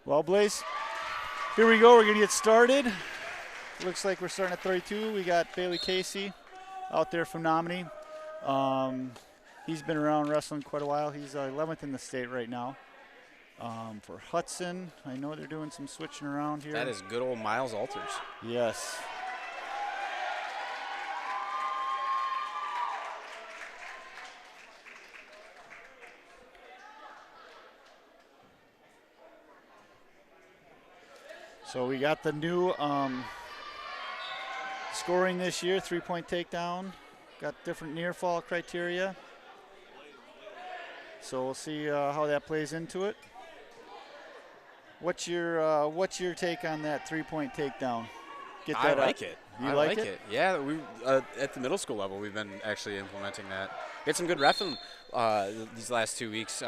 Well, Blaze, here we go. We're going to get started. Looks like we're starting at 32. We got Bailey Casey out there from Menomonie. He's been around wrestling quite a while. He's 11th in the state right now. For Hudson, I know they're doing some switching around here. That is good old Miles Alters. Yes. So we got the new scoring this year, three-point takedown. Got different near fall criteria. So we'll see how that plays into it. What's your take on that three-point takedown? Get that I like it. You I like it? Yeah, we at the middle school level, we've been actually implementing that. We had some good reffing these last 2 weeks.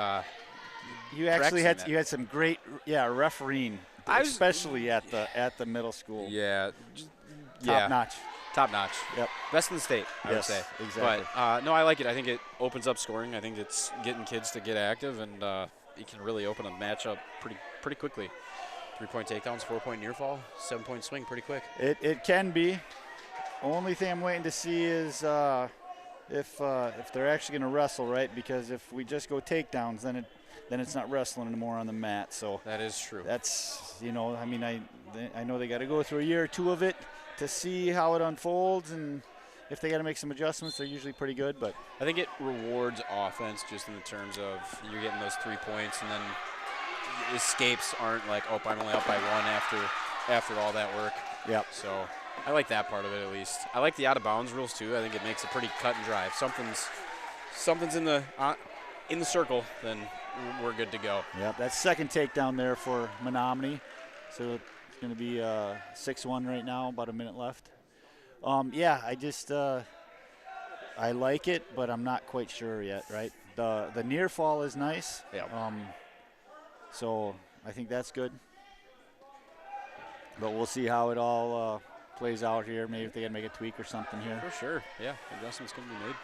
You actually had some great refereeing, especially at the middle school. Yeah, Top notch. Top notch. Yep. Best in the state, I would say. Exactly. But no, I like it. I think it opens up scoring. I think it's getting kids to get active, and it can really open a match up pretty quickly. 3-point takedowns, 4-point near fall, 7-point swing pretty quick. It can be. Only thing I'm waiting to see is if they're actually going to wrestle, right? Because if we just go takedowns, then it's not wrestling anymore on the mat. So that is true. That's I know they got to go through a year or two of it to see how it unfolds, and if they got to make some adjustments, they're usually pretty good. But I think it rewards offense just in the terms of you're getting those 3 points, and then escapes aren't like, oh, I'm only up by one after all that work. Yep. So I like that part of it at least. I like the out of bounds rules too. I think it makes it pretty cut and dry. If something's in the circle, then we're good to go. Yep. That's second takedown there for Menomonie. So it's going to be 6-1 right now. About a minute left. I like it, but I'm not quite sure yet. Right. The near fall is nice. Yeah. So I think that's good. But we'll see how it all plays out here. Maybe if they got to make a tweak or something here. For sure. Yeah, adjustments can be made.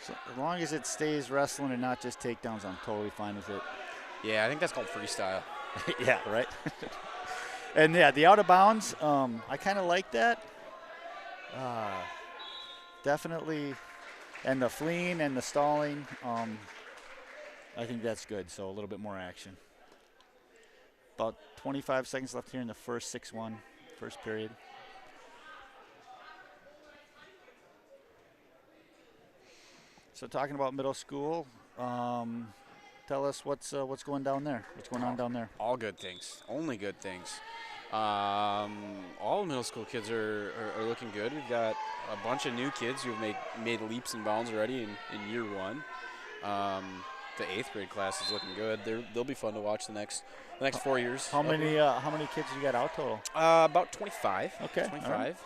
So as long as it stays wrestling and not just takedowns, I'm totally fine with it. Yeah, I think that's called freestyle. Yeah, right. And yeah, the out of bounds, I kind of like that. Definitely. And the fleeing and the stalling, I think that's good. So a little bit more action. About 25 seconds left here in the first 6-1, first period. So talking about middle school, tell us what's going down there. What's going on down there? All good things. Only good things. All middle school kids are looking good. We've got a bunch of new kids who've made leaps and bounds already in year one. The 8th grade class is looking good. They'll be fun to watch the next 4 years. How many kids you got out total? About 25. Okay. 25. Right.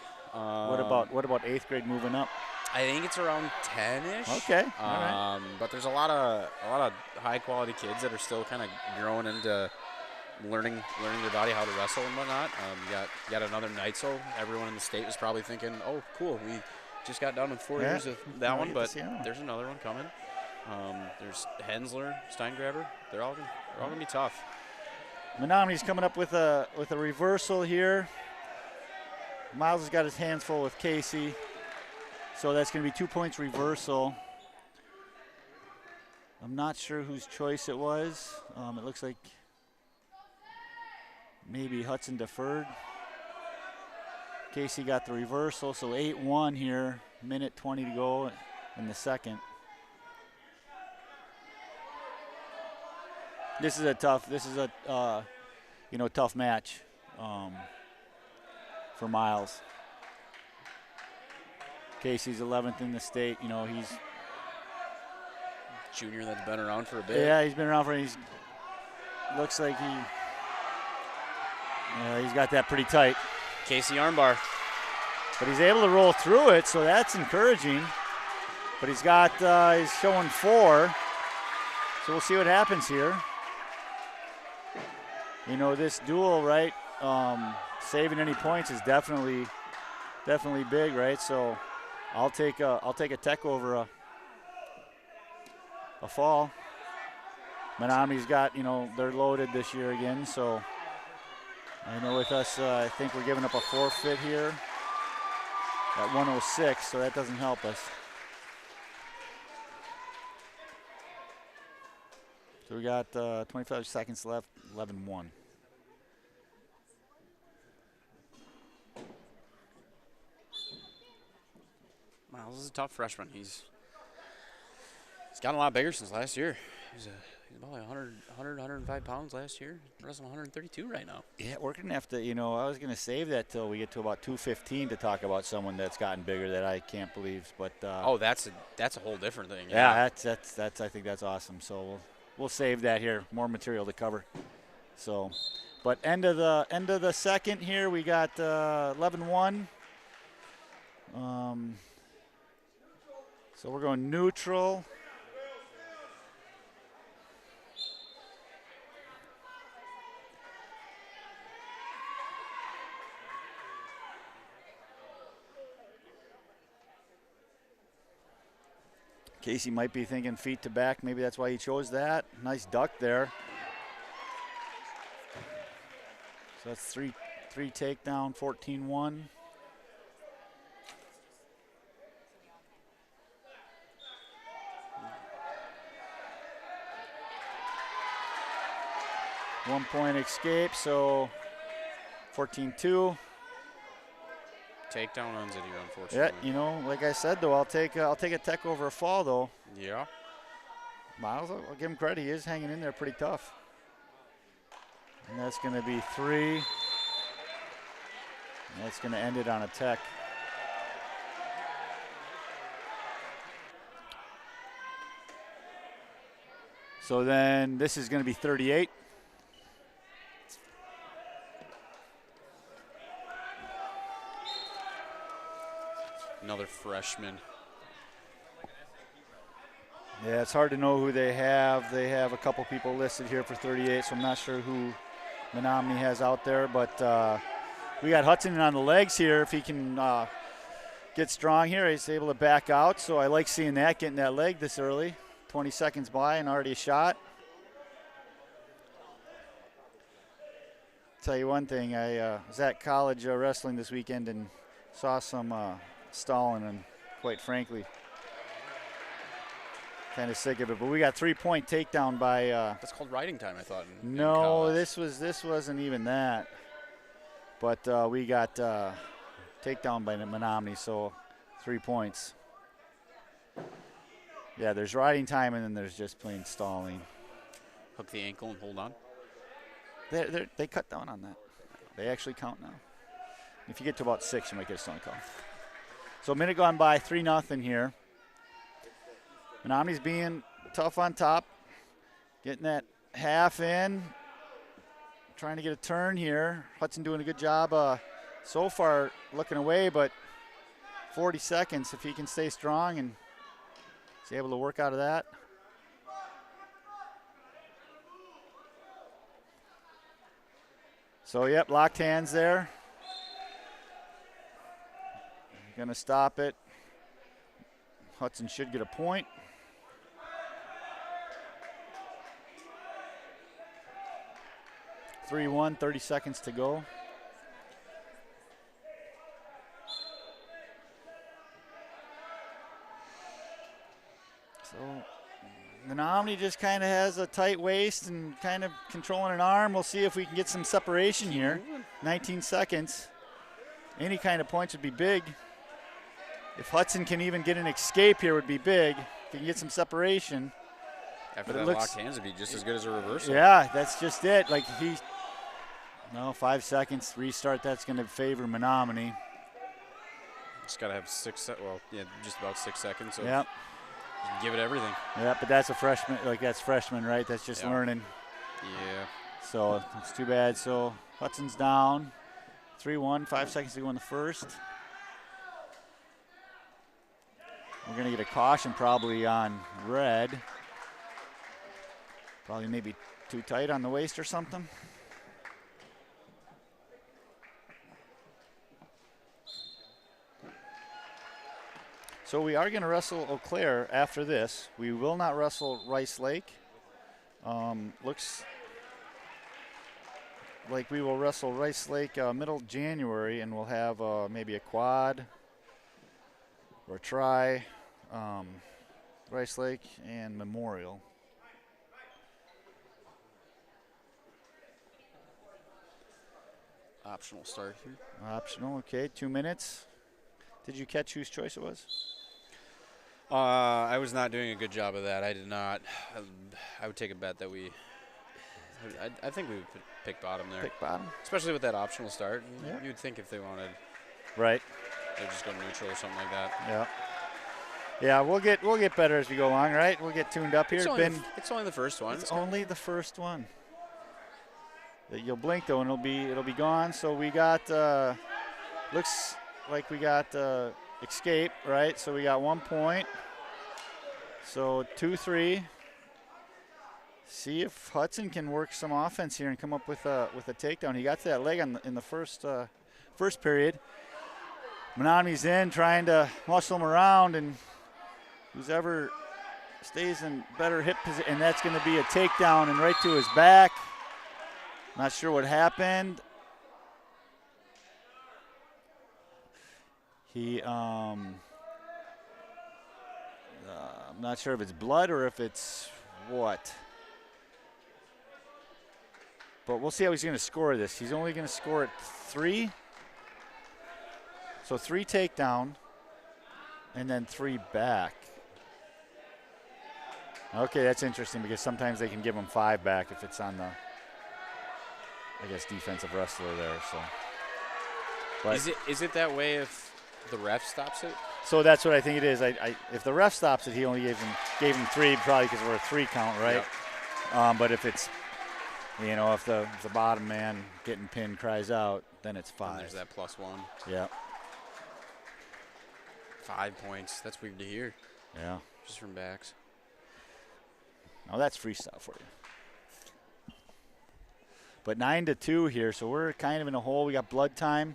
What about 8th grade moving up? I think it's around 10-ish. Okay. All right. But there's a lot of high quality kids that are still kind of growing into learning their body, how to wrestle and whatnot. You got another night, so everyone in the state was probably thinking, oh, cool, we just got done with 4 years of that one, but there's another one coming. There's Hensler, Steingraber. They're all gonna be tough. Menomonie's coming up with a reversal here. Miles has got his hands full with Casey, so that's going to be 2 points reversal. I'm not sure whose choice it was. It looks like maybe Hudson deferred. Casey got the reversal, so 8-1 here. Minute 20 to go in the second. This is a tough match for Miles. Casey's 11th in the state. He's junior that's been around for a bit. Yeah, he's been around looks like he's got that pretty tight. Casey armbar. But he's able to roll through it, so that's encouraging. But he's showing 4. So we'll see what happens here. This duel, right? Saving any points is definitely big, right? So I'll take a tech over a fall. Menomonie's got, they're loaded this year again, so I know with us, I think we're giving up a forfeit here at 106, so that doesn't help us. So we got 25 seconds left, 11-1. Wow, this is a tough freshman. He's gotten a lot bigger since last year. He's about like 105 pounds last year. Wrestling 132 right now. Yeah, we're going to have to, I was going to save that till we get to about 215 to talk about someone that's gotten bigger that I can't believe. But oh, that's a whole different thing. Yeah, that's I think that's awesome. So we'll save that here. More material to cover. So, but end of the second here, we got 11-1. So we're going neutral. Casey might be thinking feet to back. Maybe that's why he chose that. Nice duck there. So that's three takedown, 14-1. One point escape, so 14-2. Takedown ends it here, unfortunately. Yeah, like I said though, I'll take a tech over a fall though. Yeah. Miles, I'll give him credit. He is hanging in there pretty tough. And that's going to be 3. And that's going to end it on a tech. So then this is going to be 38. Another freshman. Yeah, it's hard to know who they have. They have a couple people listed here for 38, so I'm not sure who Menomonie has out there. But we got Hudson on the legs here. If he can get strong here, he's able to back out. So I like seeing that, getting that leg this early. 20 seconds by and already a shot. Tell you one thing, I was at college wrestling this weekend and saw some stalling, and quite frankly, kind of sick of it. But we got 3-point takedown by. That's called riding time, I thought. No, this wasn't even that. But we got takedown by Menomonie, so 3 points. Yeah, there's riding time, and then there's just plain stalling. Hook the ankle and hold on. They cut down on that. They actually count now. If you get to about 6, you might get a stalling call. So a minute gone by, 3-0 here. Menomonie's being tough on top, getting that half in, trying to get a turn here. Hudson doing a good job so far looking away, but 40 seconds if he can stay strong and is able to work out of that. So, yep, locked hands there. Going to stop it. Hudson should get a point. (3-1), 30 seconds to go. So Menomonie just kind of has a tight waist and kind of controlling an arm. We'll see if we can get some separation here. 19 seconds. Any kind of points would be big. If Hudson can even get an escape here, would be big. If he can get some separation. After that locked hands would be just as good as a reversal. Yeah, that's just it. Like 5 seconds restart. That's going to favor Menomonie. Just got to have just about 6 seconds. So yep. Give it everything. Yeah, but that's a freshman. That's freshman, right? That's just learning. Yeah. So it's too bad. So Hudson's down. 3-1. 5 seconds to go in the first. We're going to get a caution probably on red. Probably maybe too tight on the waist or something. So we are going to wrestle Eau Claire after this. We will not wrestle Rice Lake. Looks like we will wrestle Rice Lake middle of January, and we'll have maybe a quad or a try, Rice Lake and Memorial. Optional start here. Optional, okay, 2 minutes. Did you catch whose choice it was? I was not doing a good job of that. I did not. I would take a bet that I think we would pick bottom there. Pick bottom? Especially with that optional start. Yeah. You'd think if they wanted, right, they'd just go neutral or something like that. Yeah. Yeah, we'll get better as we go along, right? We'll get tuned up here. It's only the first one. It's only the first one. You'll blink though, and it'll be gone. So we got looks like we got escape, right? So we got 1 point. So 2-3. See if Hudson can work some offense here and come up with a takedown. He got to that leg in the first period. Menomonie's in, trying to muscle him around, and who's ever stays in better hip position, and that's going to be a takedown and right to his back. Not sure what happened. I'm not sure if it's blood or if it's what. But we'll see how he's going to score this. He's only going to score it 3. So 3 takedown and then 3 back. Okay, that's interesting because sometimes they can give him 5 back if it's on the, I guess, defensive wrestler there. So, but is it that way if the ref stops it? So that's what I think it is. If the ref stops it, he only gave him 3, probably because we're a 3 count, right? Yep. But if it's, if the bottom man getting pinned cries out, then it's 5. And there's that +1. Yeah. 5 points. That's weird to hear. Yeah. Just from backs. Oh, that's freestyle for you. But 9-2 here, so we're kind of in a hole. We got blood time.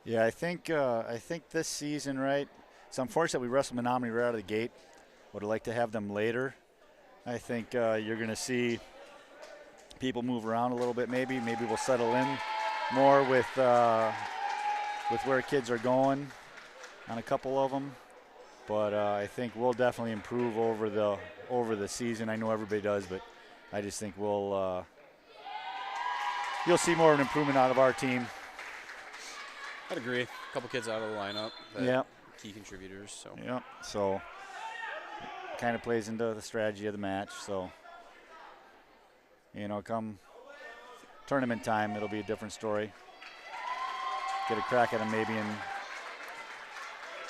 Yeah, I think this season, right? It's unfortunate we wrestled Menomonie right out of the gate. Would have liked to have them later. I think you're going to see people move around a little bit. Maybe we'll settle in more with where kids are going on a couple of them. But I think we'll definitely improve over the season. I know everybody does, but I just think you'll see more of an improvement out of our team. I'd agree. A couple kids out of the lineup. Yeah. Key contributors. So. Yeah. So kind of plays into the strategy of the match. So come tournament time, it'll be a different story. Get a crack at them maybe in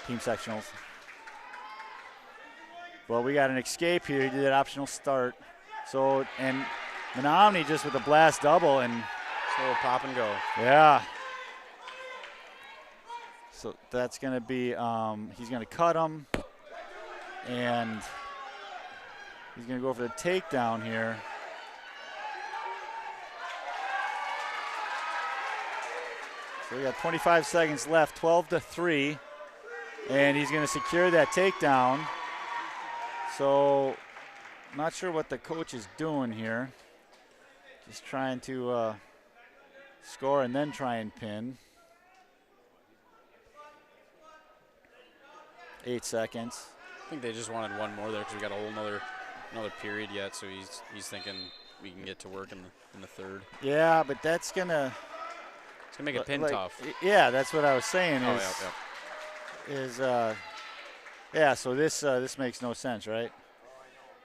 team sectionals. Well, we got an escape here. He did that optional start. So, and Menomonie just with a blast double and so pop and go. Yeah. So that's going to be, he's going to cut him, and he's going to go for the takedown here. So we got 25 seconds left, 12-3, and he's going to secure that takedown. So not sure what the coach is doing here. Just trying to score and then try and pin. 8 seconds. I think they just wanted one more there because we got a whole another period yet. So he's thinking we can get to work in the third. Yeah, but that's gonna make it pin tough. Yeah, that's what I was saying. Yeah. So this makes no sense, right?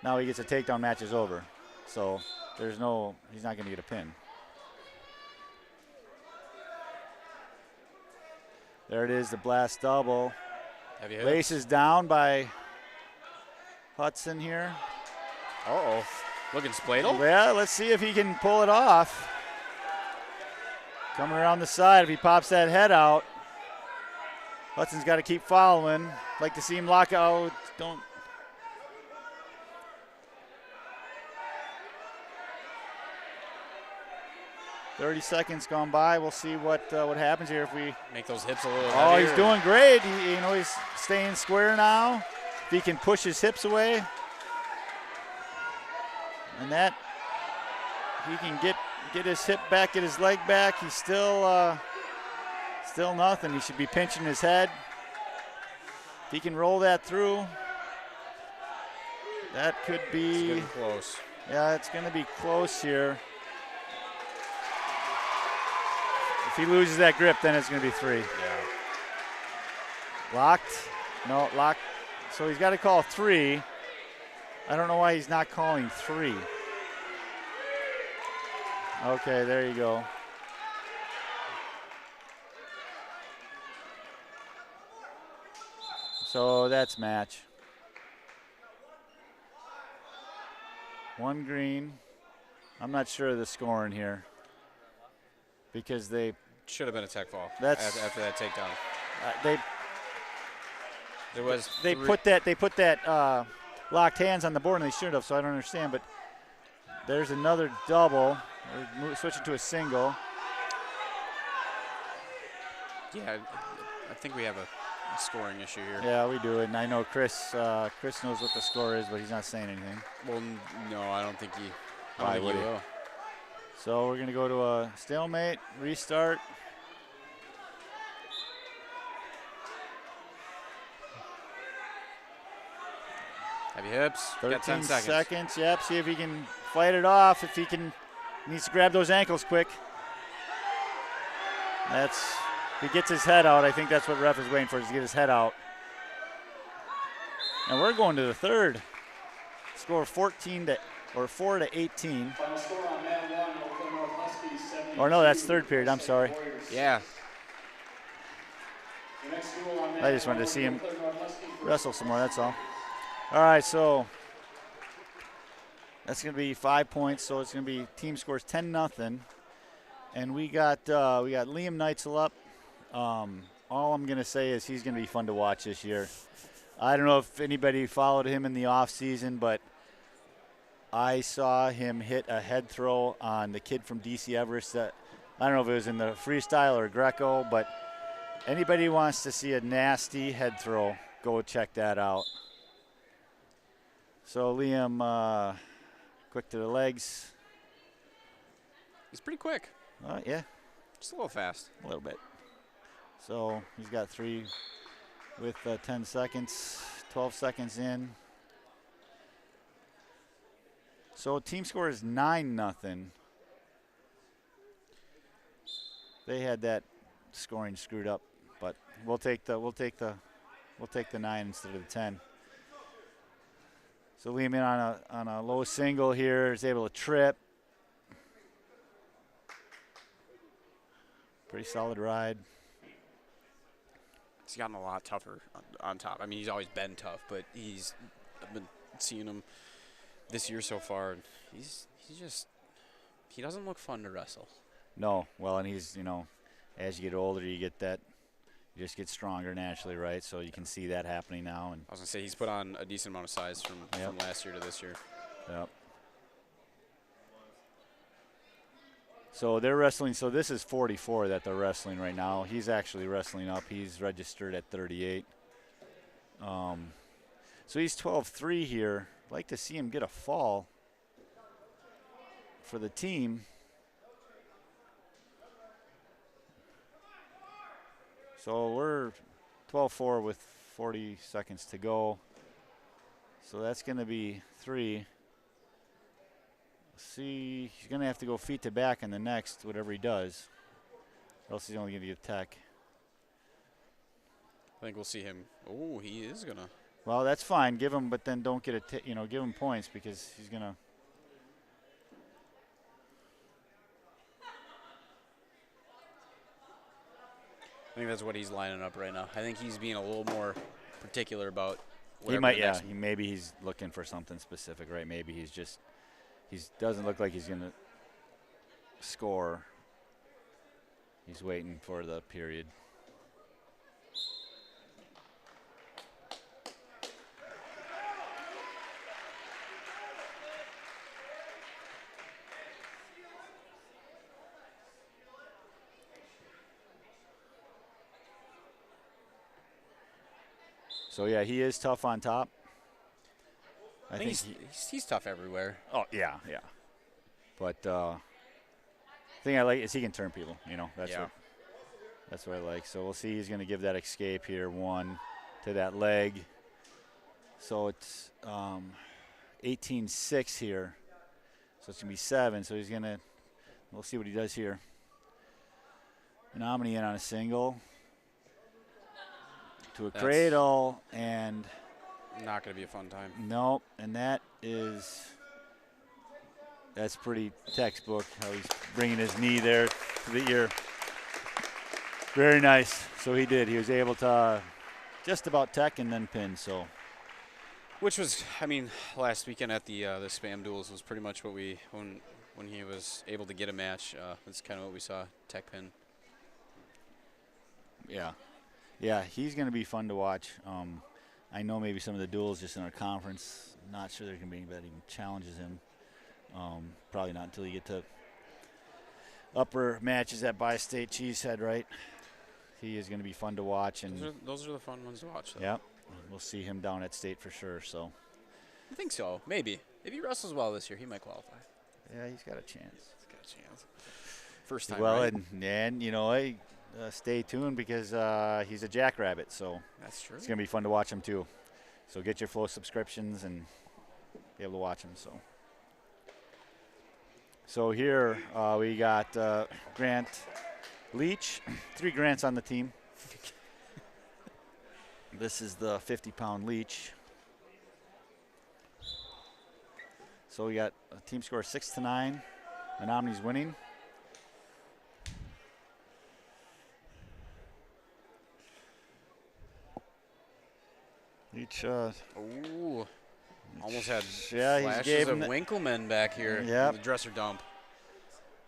Now he gets a takedown, match is over. So he's not gonna get a pin. There it is, the blast double. Laces down by Hudson here. Uh-oh. Looking spladle. Yeah, let's see if he can pull it off. Coming around the side, if he pops that head out. Hudson's got to keep following. Like to see him lock out. Don't. 30 seconds gone by. We'll see what happens here if we make those hips a little Oh, heavier. he's doing great. He's staying square now. If he can push his hips away, and that he can get his hip back, get his leg back. He's still nothing. He should be pinching his head. If he can roll that through, that could be it's getting close. Yeah, it's going to be close here. If he loses that grip, then it's going to be 3. Yeah. Locked? No, locked. So he's got to call 3. I don't know why he's not calling 3. Okay, there you go. So that's match. 1 green. I'm not sure of the scoring here because they should have been a tech fall. That's after that takedown. They put that locked hands on the board and they shouldn't have. So I don't understand. But there's another double. We're switching to a single. Yeah, I think we have a scoring issue here. Yeah, we do, and I know Chris knows what the score is, but he's not saying anything. Well, no, I don't think he will. So we're going to go to a stalemate, restart. Heavy hips. 13 got 10 seconds. Yep, see if he can fight it off. If he needs to grab those ankles quick. If he gets his head out, I think that's what ref is waiting for, is to get his head out. And we're going to the third. Score 4 to 18. Final score on Menomonie, Huskies, 72. Or no, that's third period. I'm sorry. Yeah. I just wanted to see him wrestle some more. That's all. All right, so that's going to be 5 points. So it's going to be team scores 10-0, and we got Liam Neitzel up. All I'm going to say is he's going to be fun to watch this year. I don't know if anybody followed him in the off season, but I saw him hit a head throw on the kid from DC Everest. That I don't know if it was in the freestyle or Greco, but anybody who wants to see a nasty head throw, go check that out. So Liam, quick to the legs. He's pretty quick. Yeah. Just a little fast. A little bit. So he's got 3 with 10 seconds, 12 seconds in. So team score is 9-0. They had that scoring screwed up, but we'll take the 9 instead of the 10. So Liam in on a low single here, is able to trip. Pretty solid ride. He's gotten a lot tougher on top. I mean, he's always been tough, but I've been seeing him this year so far, and he doesn't look fun to wrestle. No, well, and he's, as you get older, you just get stronger naturally, right? So you can see that happening now. And I was gonna say he's put on a decent amount of size from last year to this year. Yep. So they're wrestling. So this is 44 that they're wrestling right now. He's actually wrestling up. He's registered at 38. So he's 12-3 here. I'd like to see him get a fall for the team. So we're 12-4 with 40 seconds to go. So that's going to be 3. See, he's going to have to go feet to back in the next, whatever he does. Or else he's only going to get tech. I think we'll see him. Oh, he is going to. Well, that's fine. Give him, but then don't get give him points because he's going to. I think that's what he's lining up right now. I think he's being a little more particular about. He might, yeah. Maybe he's looking for something specific, right? Maybe he doesn't look like he's going to score. He's waiting for the period. So, yeah, he is tough on top. I think he's tough everywhere. Oh, yeah. But the thing I like is he can turn people, That's what I like. So we'll see. He's going to give that escape here, 1 to that leg. So it's 18-6 here. So it's going to be 7. So we'll see what he does here. Menomonie in on a single. To a cradle, and not going to be a fun time. Nope, and that's pretty textbook how he's bringing his knee there to the ear. Very nice. So he did. He was able to just about tech and then pin. So, which was, last weekend at the spam duels was pretty much what when he was able to get a match. That's kind of what we saw. Tech pin. Yeah, he's going to be fun to watch. I know maybe some of the duels just in our conference. Not sure there can be anybody that even challenges him. Probably not until you get to upper matches at Bi-State Cheesehead, right? He is going to be fun to watch. And those are the fun ones to watch, though. Yep. We'll see him down at State for sure. So I think so. Maybe. If he wrestles well this year, he might qualify. Yeah, he's got a chance. First time, well, right? and stay tuned because he's a jackrabbit, so that's true. It's going to be fun to watch him too. So get your Flow subscriptions and be able to watch him. So here we got Grant Leach, 3 Grants on the team. This is the 50-pound Leach. So we got a team score 6-9. Menomonie's winning. Leach. Almost had flashes gave of Winkleman back here in the dresser dump.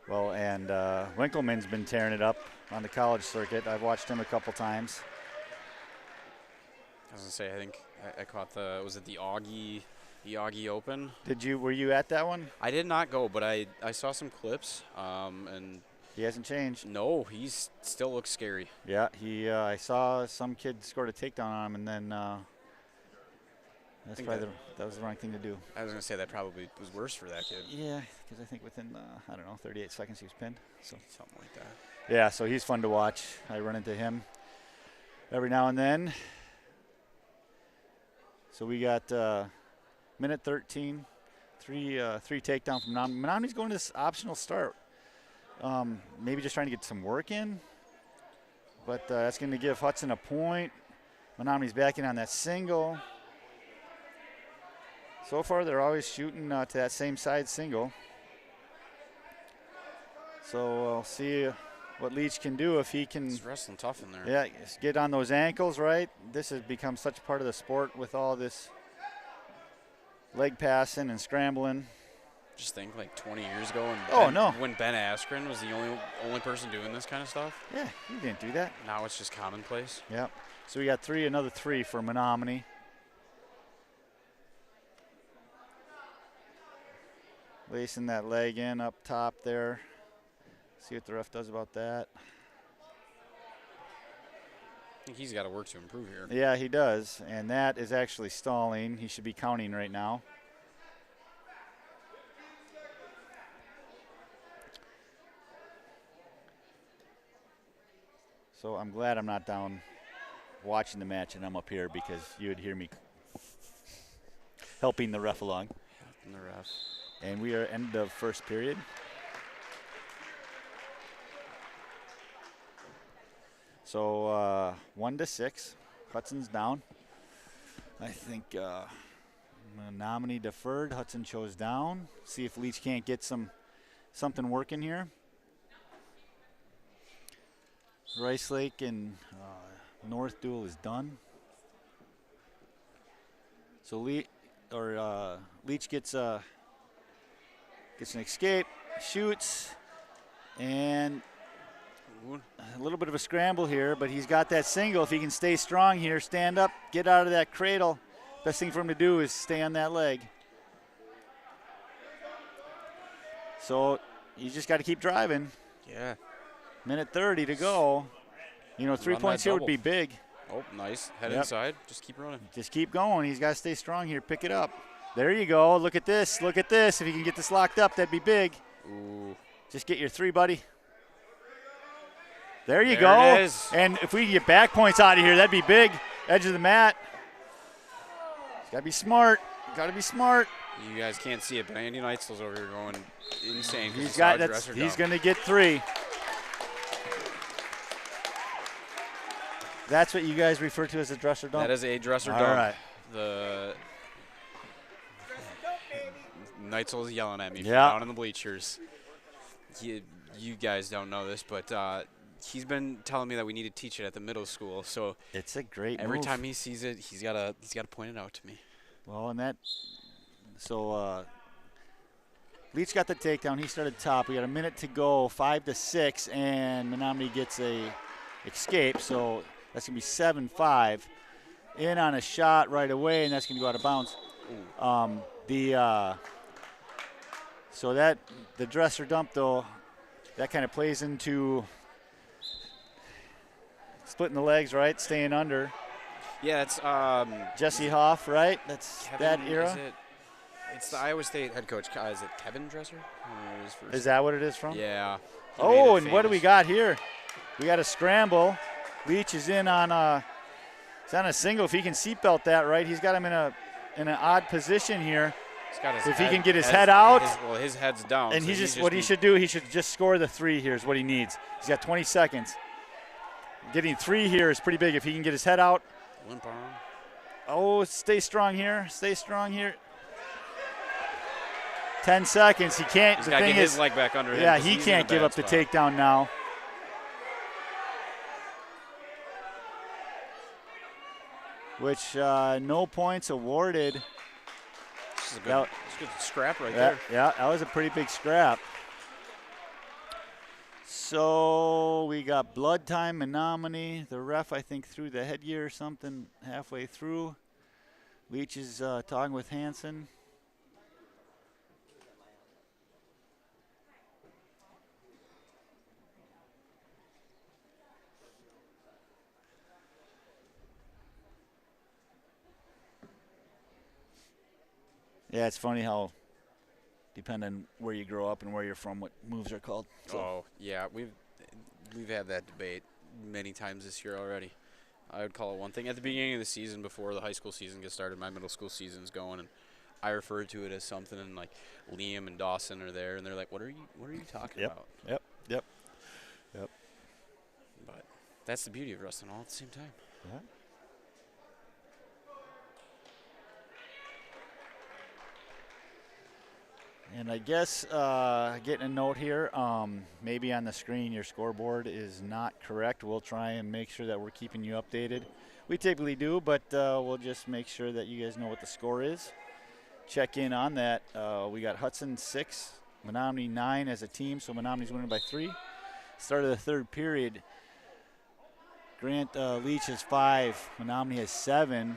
Well, and Winkleman's been tearing it up on the college circuit. I've watched him a couple times. I was going to say, I think I caught was it the Augie Open? Were you at that one? I did not go, but I saw some clips, and he hasn't changed. No, he still looks scary. Yeah, I saw some kid scored a takedown on him, and then that was the wrong thing to do. I was going to say that probably was worse for that kid. Yeah, because I think within 38 seconds he was pinned. So something like that. Yeah, so he's fun to watch. I run into him every now and then. So we got minute 13, three takedown from Menomonie. Menomonie's going to this optional start. Maybe just trying to get some work in. But that's going to give Hudson a point. Menomonie's back in on that single. So far, they're always shooting to that same side single. So we'll see what Leach can do if he can. He's wrestling tough in there. Yeah, get on those ankles, right? This has become such a part of the sport with all this leg passing and scrambling. Just think like 20 years ago when Ben Askren was the only person doing this kind of stuff. Yeah, he didn't do that. Now it's just commonplace. Yeah. So we got another three for Menomonie. Lacing that leg in up top there. See what the ref does about that. I think he's got to work to improve here. Yeah, he does. And that is actually stalling. He should be counting right now. So I'm glad I'm not down watching the match and I'm up here because you would hear me helping the ref along. Helping the ref. And we are end of first period. So 1-6, Hudson's down. I think Menomonie deferred. Hudson chose down. See if Leach can't get something working here. Rice Lake and North duel is done. So Leach gets an escape, shoots, and a little bit of a scramble here, but he's got that single. If he can stay strong here, stand up, get out of that cradle, best thing for him to do is stay on that leg. So you just got to keep driving. Yeah. Minute 30 to go. 3 points here would be big. Oh, nice. Head Yep. inside. Just keep running. Just keep going. He's got to stay strong here. Pick it up. There you go. Look at this. Look at this. If you can get this locked up, that'd be big. Ooh. Just get your 3, buddy. There you There go. it is. And if we can get back points out of here, that'd be big. Edge of the mat. Got to be smart. Got to be smart. You guys can't see it, but Andy Neitzel's over here going insane. He's going to get 3. That's what you guys refer to as a dresser dump? That is a dresser All dump. right. The Neitzel is yelling at me from Yeah. down in the bleachers. You guys don't know this, but he's been telling me that we need to teach it at the middle school. So It's a great every move. time he sees it, he's gotta point it out to me. Well, and that, so Leach got the takedown. He started top. We got a minute to go, 5-6, and Menomonie gets a escape. So that's going to be 7-5. In on a shot right away, and that's going to go out of bounds. So that the dresser dump, though, that kind of plays into splitting the legs, right? Staying under. Yeah, it's Jesse Hoff, right? That's Kevin, that era. It's the Iowa State head coach. Is it Kevin Dresser? Is that what it is from? Yeah. Oh, and what do we got here? We got a scramble. Leach is in on it's on a single. If he can seatbelt that right, he's got him in an odd position here. He's got his If he head, can get his head out. His head's down. And so he's just what he should do, he should just score the 3 here is what he needs. He's got 20 seconds. Getting 3 here is pretty big if he can get his head out. Limp arm. Oh, stay strong here. Stay strong here. 10 seconds. He can't. He's the got to thing get is, his leg back under him. yeah, 'cause he he's in a can't give bad up the spot. takedown now. Which no points awarded. This is a good scrap right Yeah, there. yeah, that was a pretty big scrap. So we got blood time, Menomonie. The ref, I think, threw the headgear or something halfway through. Leach is talking with Hansen. Yeah, it's funny how, depending on where you grow up and where you're from, what moves are called. So. Oh, yeah. We've had that debate many times this year already. I would call it one thing. At the beginning of the season, before the high school season gets started, my middle school season's going, and I refer to it as something, and like Liam and Dawson are there, and they're like, "What are you talking about?" Yep. But that's the beauty of wrestling all at the same time. Yeah. And I guess getting a note here, maybe on the screen your scoreboard is not correct. We'll try and make sure that we're keeping you updated. We typically do, but we'll just make sure that you guys know what the score is. Check in on that. We got Hudson 6, Menomonie 9 as a team, so Menomonie's winning by 3. Start of the third period. Grant Leach has 5, Menomonie has 7.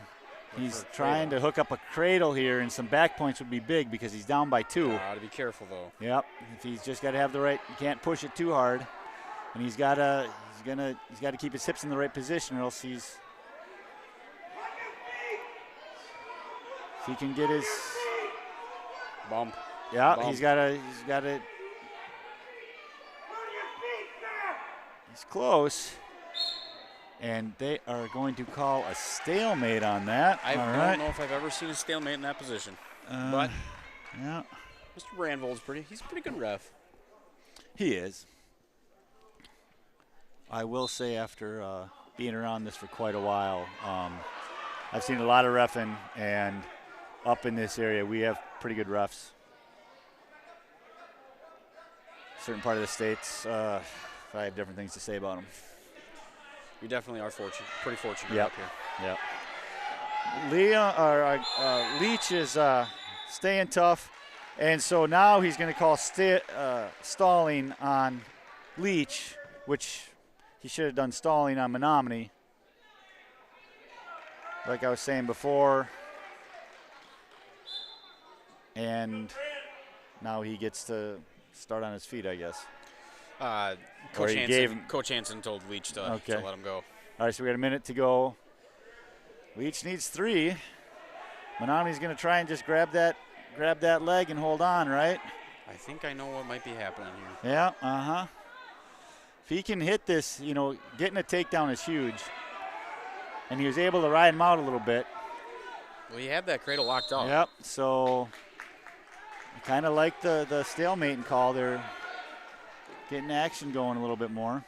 He's trying to hook up a cradle here, and some back points would be big because he's down by 2. To be careful though. Yep. If he's just got to have the right, you can't push it too hard, and he's got to keep his hips in the right position, or else if he can get his Bump. yeah, Bump. he's got to. He's close. And they are going to call a stalemate on that. I All don't right. know if I've ever seen a stalemate in that position. But yeah, Mr. Randvold's he's a pretty good ref. he is. I will say after being around this for quite a while, I've seen a lot of reffing, and up in this area we have pretty good refs. Certain part of the states, I have different things to say about them. We definitely are pretty fortunate Yep. up here. Yep. Leach is staying tough, and so now he's going to call stalling on Leach, which he should have done stalling on Menomonie. Like I was saying before, and now he gets to start on his feet, I guess. Coach he gave Hansen told Leach to let him go. All right, so we got a minute to go. Leach needs 3. Menomonie's going to try and just grab that leg and hold on, right? I think I know what might be happening here. Yeah, If he can hit this, getting a takedown is huge. And he was able to ride him out a little bit. Well, he had that cradle locked up. Yep, so I kind of like the stalemating call. They're getting action going a little bit more.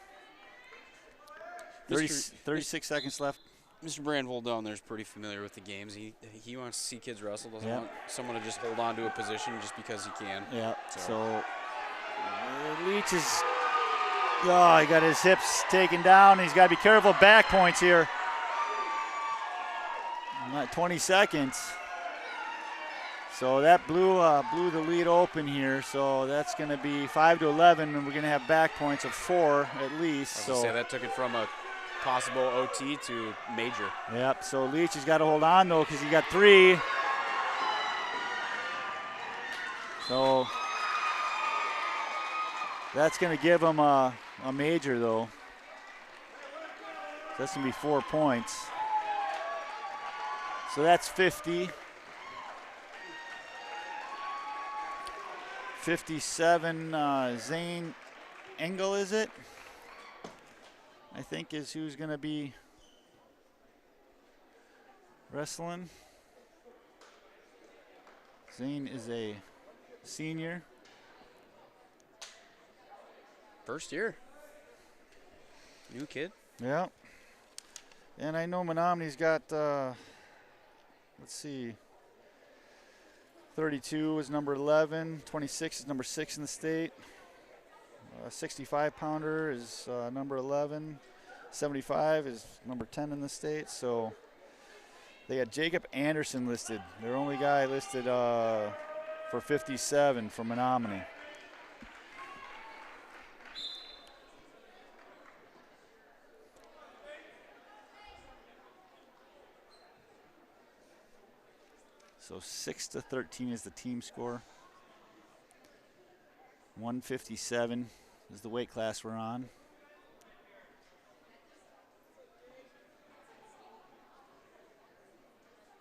36 seconds left. Mr. Brandvold down there is pretty familiar with the games. He wants to see kids wrestle. Doesn't want someone to just hold on to a position just because he can. Yeah. So Leach is. Oh, he got his hips taken down. He's got to be careful of back points here. Not 20 seconds. So that blew the lead open here. So that's going to be 5-11, and we're going to have back points of 4 at least. I was gonna say that took it from a possible OT to major. Yep, so Leach has got to hold on, though, because he got 3. So that's going to give him a major, though. So that's going to be 4 points. So that's 50. 57, Zane Engel, is it? I think is who's going to be wrestling. Zane is a senior. First year. New kid. Yeah. And I know Menomonie's got, let's see, 32 is number 11, 26 is number 6 in the state. 65-pounder is number 11. 75 is number 10 in the state. So they got Jacob Anderson listed. Their only guy listed for 57 for Menomonie. So 6-13 is the team score. 157 is the weight class we're on.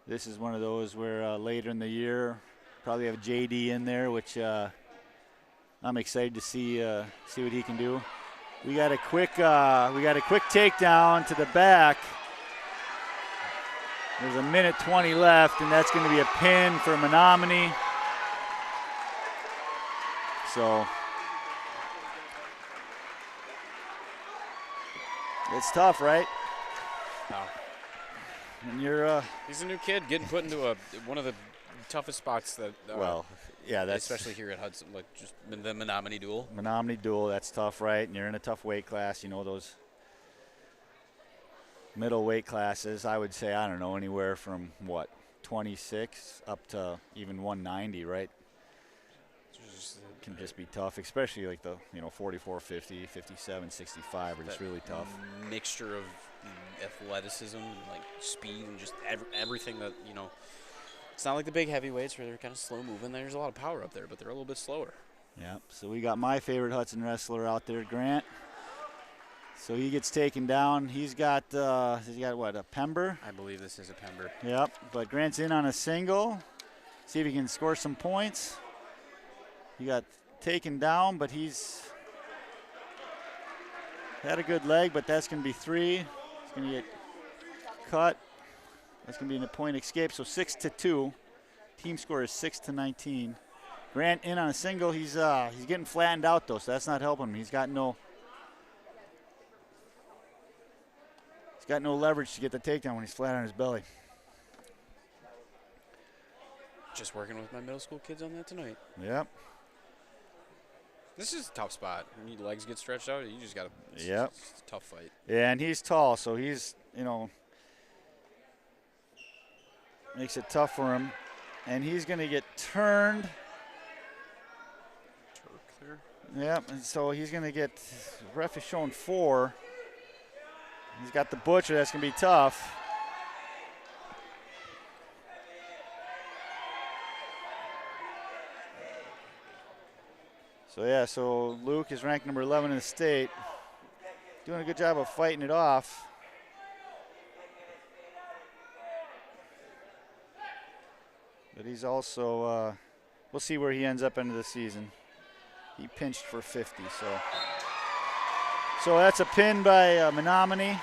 This is one of those where later in the year, probably have JD in there, which I'm excited to see what he can do. We got a quick takedown to the back. There's a minute 20 left, and that's going to be a pin for Menomonie. So it's tough, right? No. And you're he's a new kid getting put into one of the toughest spots that that's especially here at Hudson, like just the Menomonie duel. Menomonie duel, that's tough, right? And you're in a tough weight class, those middle weight classes, I would say, I don't know, anywhere from 26 up to even 190, right? Can just be tough, especially like the 44, 50, 57, 65 are just really tough. Mixture of athleticism and like speed and just everything that it's not like the big heavyweights where they're kind of slow moving. There's a lot of power up there, but they're a little bit slower. Yeah, so we got my favorite Hudson wrestler out there, Grant. So he gets taken down. He's got what, a Pember? I believe this is a Pember. Yep, but Grant's in on a single. See if he can score some points. He got taken down, but he's had a good leg, but that's going to be 3. He's going to get cut. That's going to be a point escape, so 6-2. Team score is 6-19. Grant in on a single. He's getting flattened out, though, so that's not helping him. He's got no leverage to get the takedown when he's flat on his belly. Just working with my middle school kids on that tonight. Yep. This is a tough spot. When your legs get stretched out, you just got to. Yep. It's a tough fight. Yeah, and he's tall, so he's, makes it tough for him. And he's going to get turned. Turk there. Yep, and so he's going to get, ref is showing 4. He's got the butcher. That's going to be tough. So Luke is ranked number 11 in the state. Doing a good job of fighting it off. But he's also, we'll see where he ends up into the season. He pinched for 50, so that's a pin by Menomonie.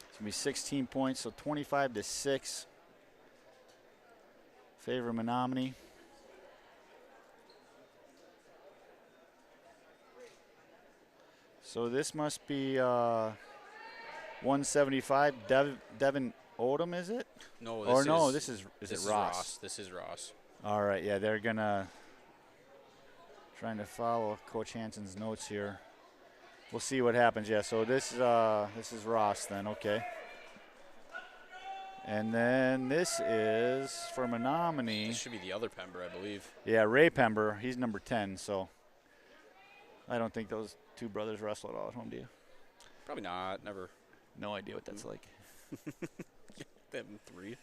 It's going to be 16 points, so 25-6. Favor Menomonie. So this must be 175. Devin Odom, is it? No, this is Ross? This is Ross. All right, yeah, they're gonna trying to follow Coach Hansen's notes here. We'll see what happens. Yeah, so this is Ross then. Okay. And then this is for Menomonie. This should be the other Pember, I believe. Yeah, Ray Pember. He's number 10. So I don't think those two brothers wrestle at all at home, do you? Probably not. Never. No idea what that's like. Them 3.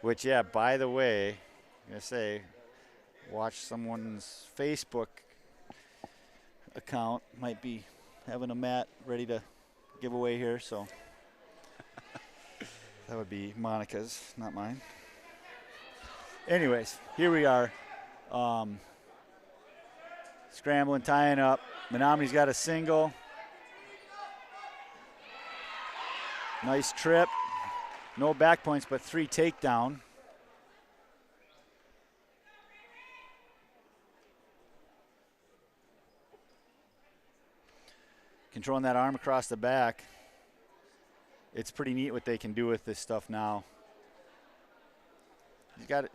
Which, yeah, by the way, I'm going to say, watch someone's Facebook account. Might be having a mat ready to give away here, so that would be Monica's, not mine. Anyways, here we are. Scrambling, tying up. Menomonie's got a single. Nice trip. No back points, but 3 takedown. Controlling that arm across the back. It's pretty neat what they can do with this stuff now. He's got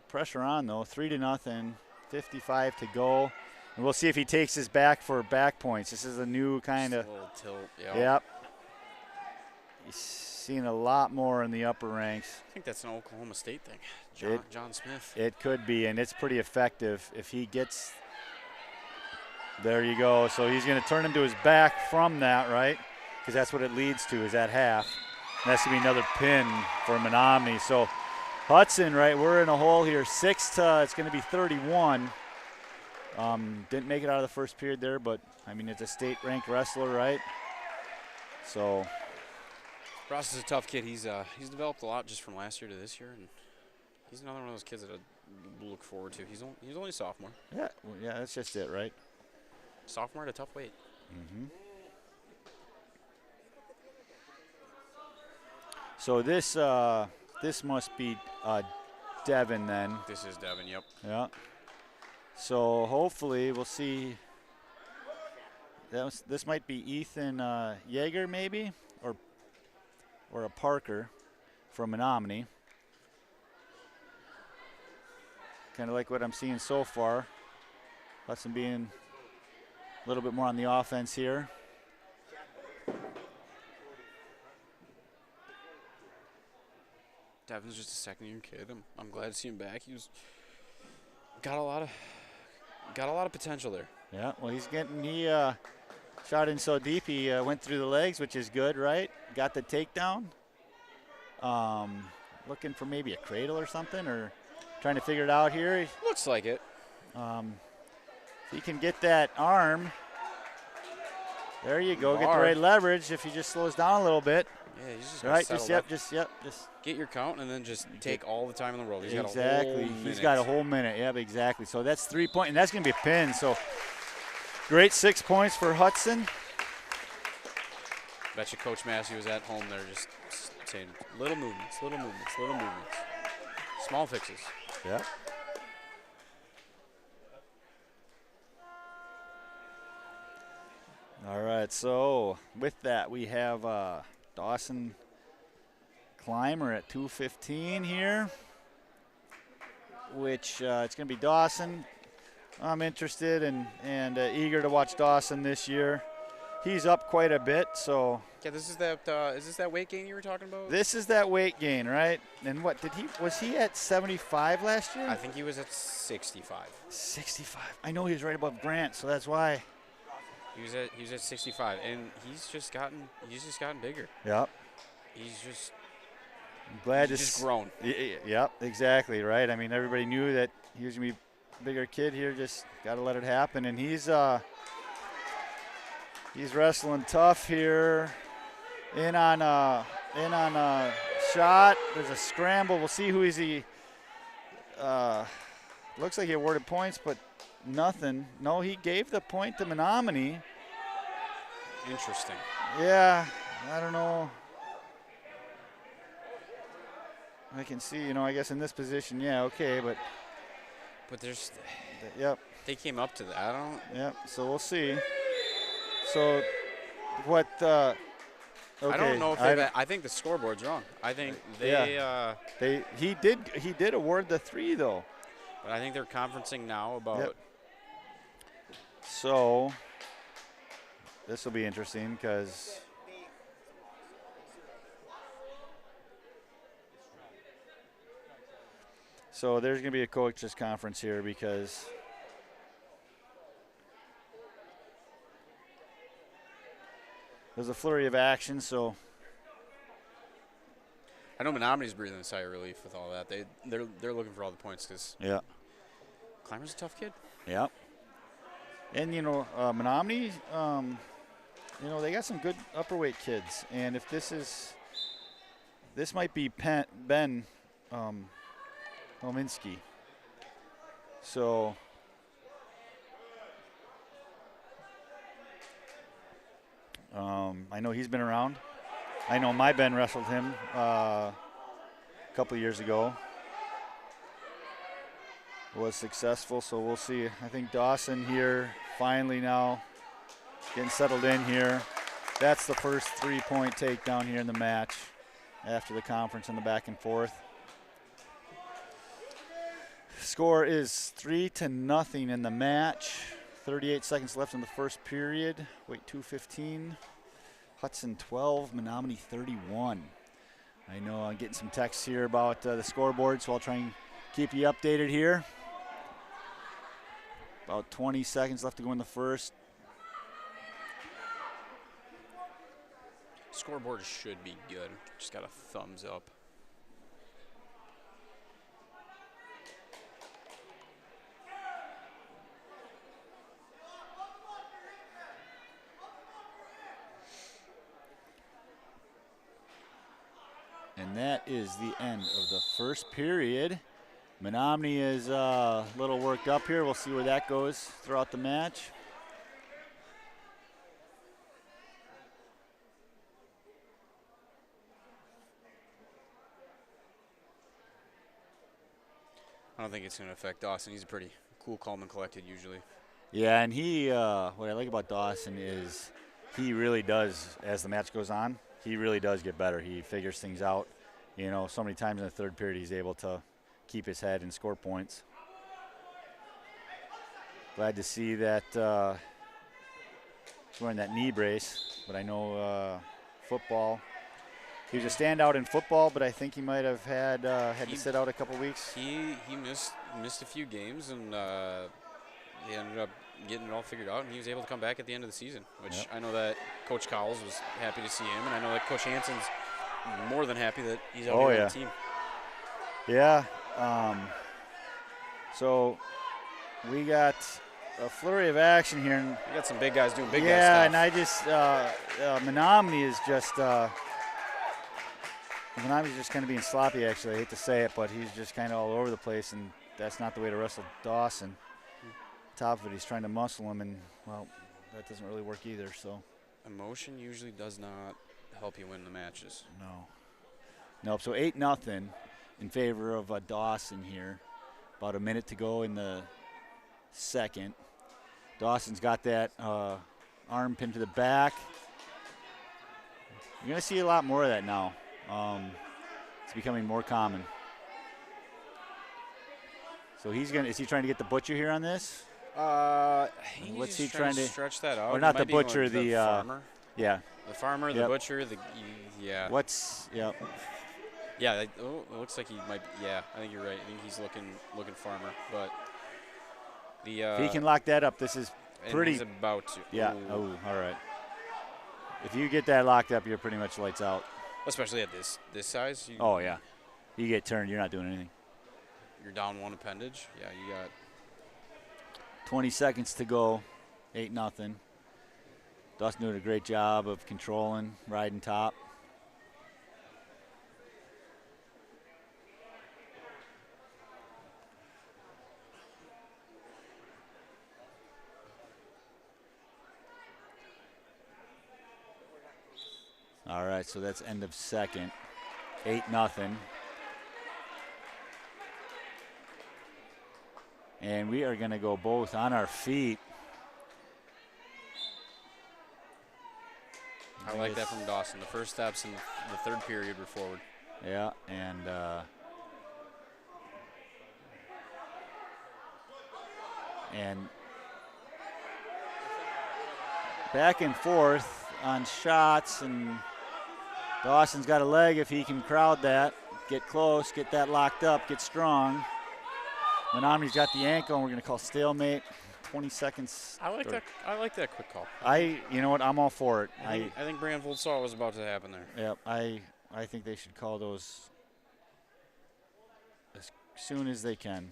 pressure on, though. 3-0, 55 to go. And we'll see if he takes his back for back points. This is a new kind of. A little tilt, yeah. Yep. He's seen a lot more in the upper ranks. I think that's an Oklahoma State thing. John Smith. It could be, and it's pretty effective if he gets. There you go. So he's going to turn him to his back from that, right? Because that's what it leads to, is that half. And that's going to be another pin for Menomonie. So Hudson, right, we're in a hole here. 6 to, it's going to be 31. Didn't make it out of the first period there, but, I mean, it's a state-ranked wrestler, right? So. Ross is a tough kid. He's developed a lot just from last year to this year, and he's another one of those kids that I look forward to. He's only a sophomore. Yeah, well, yeah, that's just it, right? Sophomore at a tough weight. Mm-hmm. So this must be Devin then. This is Devin, yep. Yeah. So hopefully we'll see. This might be Ethan Yeager maybe, or a Parker from Menomonie. Kind of like what I'm seeing so far. Hudson being a little bit more on the offense here. Devin's just a second-year kid. I'm glad to see him back. He's got a lot of potential there. Yeah, well, he shot in so deep he went through the legs, which is good, right? Got the takedown. Looking for maybe a cradle or something, or trying to figure it out here. Looks like it. If he can get that arm, there you go. Get the right leverage. If he just slows down a little bit. Yeah, he's just right. Just get your count and then just take all the time in the world. He's exactly. got a whole minute. He's got a whole minute. Yep, exactly. So that's 3 points, and that's going to be a pin. So great 6 points for Hudson. Bet you Coach Massey was at home there just saying little movements, little movements, little movements. Small fixes. Yeah. All right, so with that, we have Dawson Clymer at 215 here, which it's going to be Dawson. I'm interested and eager to watch Dawson this year. He's up quite a bit, so. Yeah, this is that. Is this that weight gain you were talking about? This is that weight gain, right? And what was he at 75 last year? I think he was at 65. 65. I know he was right above Grant, so that's why. He was at 65, and he's just gotten bigger. Yep. He's I'm glad he's just grown. Yep, exactly right. I mean, everybody knew that he was gonna be bigger kid here, just got to let it happen. And he's wrestling tough here. In on a shot. There's a scramble. We'll see who he. Looks like he awarded points, but nothing. No, he gave the point to Menomonie. Interesting. Yeah, I don't know. I can see, I guess in this position, yeah, okay, but there's. Yep. They came up to that. I don't. Yep. So we'll see. So what? Okay. I don't know if I think the scoreboard's wrong. I think he did award the 3 though. But I think they're conferencing now about. Yep. So this will be interesting because. So there's going to be a coaches conference here because there's a flurry of action. So I know Menomonie's breathing a sigh of relief with all that. They're looking for all the points because Clymer's a tough kid. Yeah. And Menomonie, they got some good upperweight kids, and if this might be Ben. Lominski. So I know he's been around. I know my Ben wrestled him a couple of years ago. Was successful, so we'll see. I think Dawson here finally now getting settled in here. That's the first 3-point takedown here in the match after the conference and the back and forth. Score is 3-0 in the match. 38 seconds left in the first period. Wait, 2:15. Hudson 12, Menomonie 31. I know I'm getting some texts here about the scoreboard, so I'll try and keep you updated here. About 20 seconds left to go in the first. Scoreboard should be good. Just got a thumbs up. And that is the end of the first period. Menomonie is a little worked up here. We'll see where that goes throughout the match. I don't think it's going to affect Dawson. He's a pretty cool, calm, and collected usually. Yeah, and he, what I like about Dawson is he really does, as the match goes on, he really does get better. He figures things out. So many times in the third period he's able to keep his head and score points. Glad to see that he's wearing that knee brace, but I know football. He was a standout in football, but I think he might have had to sit out a couple weeks. He missed a few games, and he ended up getting it all figured out, and he was able to come back at the end of the season, which I know that Coach Cowles was happy to see him, and I know that Coach Hansen's more than happy that he's out here on the team. Yeah. So we got a flurry of action here. And we got some big guys doing big guy stuff. Yeah, and I just Menomonie is just Menomonie's just kind of being sloppy, actually. I hate to say it, but he's just kind of all over the place, and that's not the way to wrestle Dawson. Top of it, he's trying to muscle him, and, well, that doesn't really work either. So emotion usually does not help you win the matches. No. Nope, so 8-0 in favor of Dawson here. About a minute to go in the second. Dawson's got that arm pinned to the back. You're going to see a lot more of that now. It's becoming more common. So is he trying to get the butcher here on this? What's he trying to stretch that out? Or not the butcher, the farmer. Yeah. The farmer, the butcher, yeah. Yeah, it looks like he might. Yeah, I think you're right. I think he's looking farmer, but if he can lock that up, this is pretty. He's about to. Yeah. Oh, all right. If you get that locked up, you're pretty much lights out. Especially at this size. Yeah. You get turned, you're not doing anything. You're down one appendage. Yeah, you got. 20 seconds to go, 8-0. Dawson doing a great job of controlling, riding top. All right, so that's end of second, 8-0. And we are going to go both on our feet. I like that from Dawson. The first steps in the third period were forward. Yeah, and back and forth on shots, and Dawson's got a leg if he can crowd that, get close, get that locked up, get strong. Menomonie's got the ankle, and we're going to call stalemate. 20 seconds. I like that. I like that quick call. You know what? I'm all for it. I think Brandvold saw what was about to happen there. Yep. I think they should call those as soon as they can.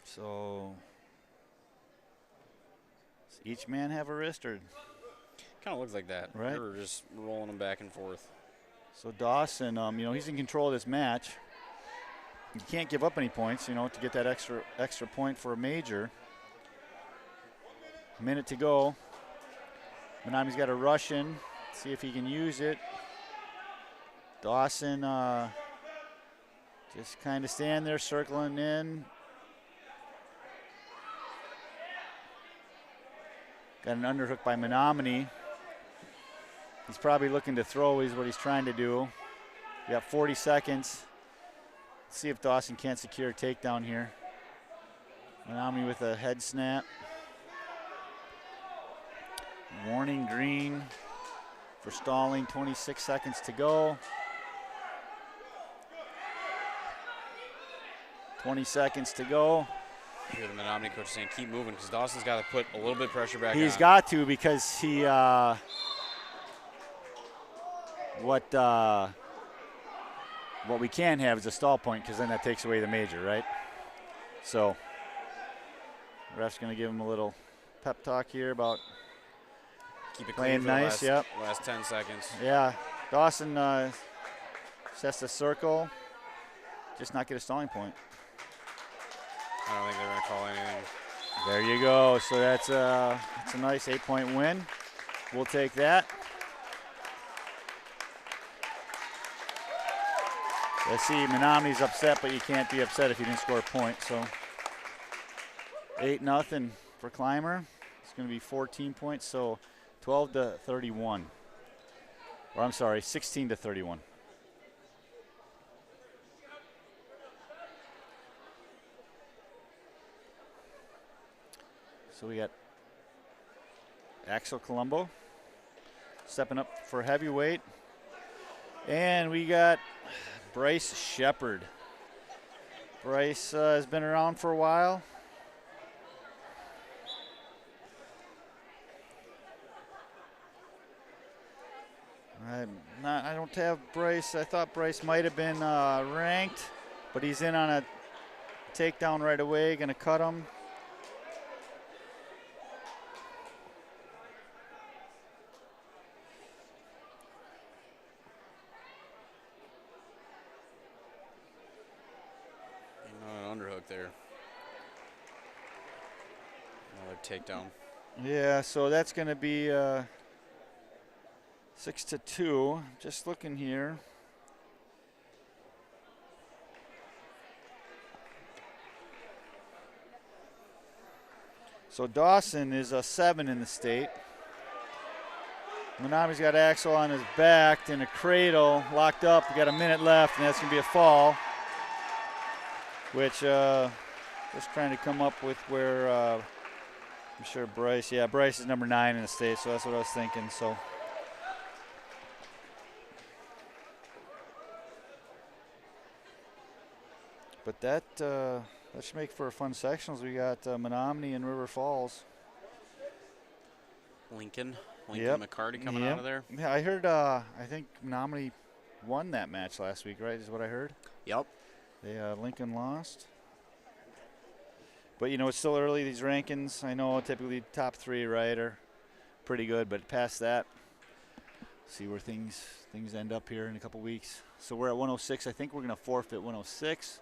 So, does each man have a wrist, or? Kind of looks like that. Right. They were just rolling them back and forth. So Dawson, he's in control of this match. You can't give up any points, to get that extra point for a major. A minute to go. Menomonie's got a rush in. See if he can use it. Dawson just kind of stand there, circling in. Got an underhook by Menomonie. He's probably looking to throw is what he's trying to do. We got 40 seconds. Let's see if Dawson can't secure a takedown here. Menomonie with a head snap. Warning green for stalling, 26 seconds to go. 20 seconds to go. Here the Menomonie coach saying keep moving because Dawson's got to put a little bit of pressure back on. He's got to, because he what we can have is a stall point, because then that takes away the major, right? So ref's going to give him a little pep talk here about keep it playing clean for nice. the last 10 seconds. Yeah, Dawson sets the circle, just not get a stalling point. I don't think they're going to call anything. There you go. So that's a nice 8-point win. We'll take that. Let's see, Menomonie's upset, but you can't be upset if you didn't score a point. So 8-0 for Clymer. It's going to be 14 points, so 12-31. Or I'm sorry, 16-31. So we got Axel Colombo stepping up for heavyweight. And we got Bryce Shepard. Bryce has been around for a while. I don't have Bryce. I thought Bryce might have been ranked, but he's in on a takedown right away, going to cut him. There. Another takedown. Yeah, so that's going to be 6-2. Just looking here. So Dawson is a 7 in the state. Menomonie's got Axel on his back in a cradle, locked up. We got a minute left, and that's going to be a fall. Which just trying to come up with where I'm sure Bryce. Yeah, Bryce is number 9 in the state, so that's what I was thinking. So, but that should make for fun sectionals. We got Menomonie and River Falls. Lincoln Lincoln McCarty coming out of there. Yeah, I heard, I think Menomonie won that match last week, right, is what I heard? Yep. Lincoln lost. But, you know, it's still early, these rankings. I know typically top 3, right, are pretty good, but past that, see where things end up here in a couple weeks. So we're at 106. I think we're going to forfeit 106.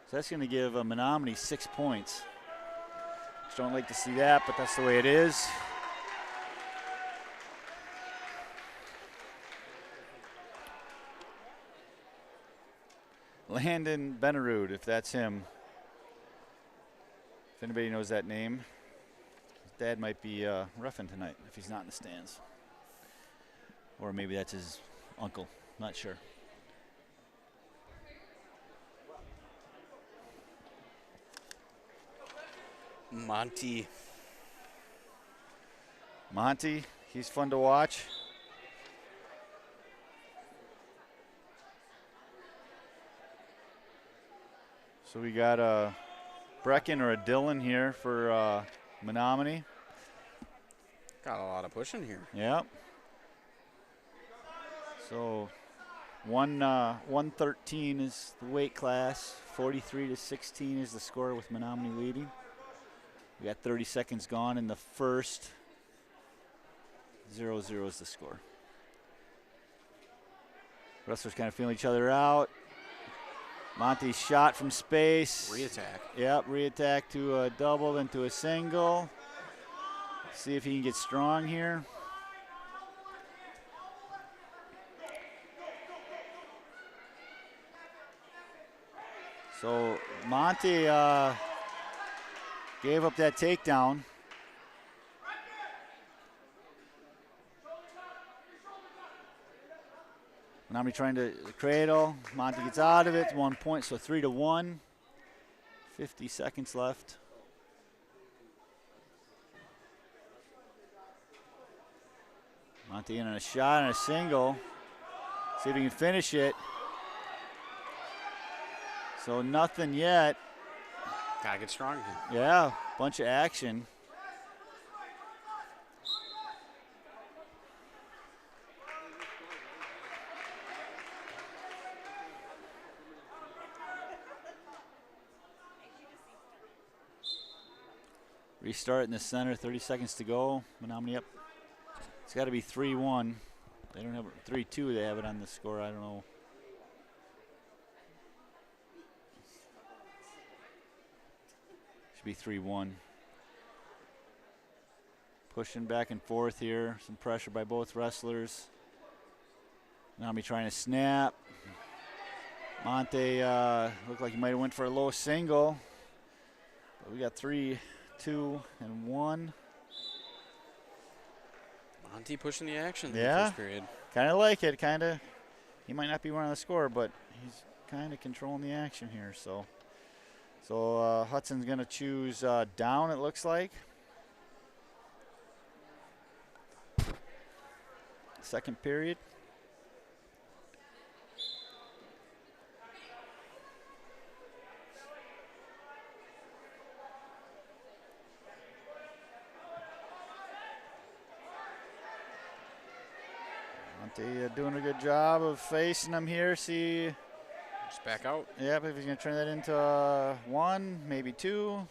So that's going to give Menomonie 6 points. Just don't like to see that, but that's the way it is. Landon Benerud, if that's him. If anybody knows that name, his dad might be roughing tonight if he's not in the stands. Or maybe that's his uncle, not sure. Monty, he's fun to watch. So we got a Brecken or a Dillon here for Menomonie. got a lot of pushing here. Yep. So 113 is the weight class. 43-16 is the score with Menomonie leading. We got 30 seconds gone in the first. 0-0 is the score. Wrestlers kind of feeling each other out. Monty's shot from space. Re-attack. Yep, re-attack to a double, then to a single. See if he can get strong here. So Monty gave up that takedown. Menomonie trying to cradle. Monty gets out of it. 1 point, so 3-1. 50 seconds left. Monty in on a shot and a single. See if he can finish it. So nothing yet. Gotta get strong again. Yeah, bunch of action. Restart in the center, 30 seconds to go. Menomonie up. It's got to be 3-1. They don't have 3-2. They have it on the score. I don't know. Should be 3-1. Pushing back and forth here. Some pressure by both wrestlers. Menomonie trying to snap. Monte looked like he might have went for a low single. But we got 3, 2, and 1. Monty pushing the action in the Yeah, first period. kind of like it. Kind of. He might not be one on the score, but he's kind of controlling the action here. So Hudson's going to choose down, it looks like. Second period. Monte doing a good job of facing him here. See. Just back out. Yep, if he's going to turn that into 1, maybe 2.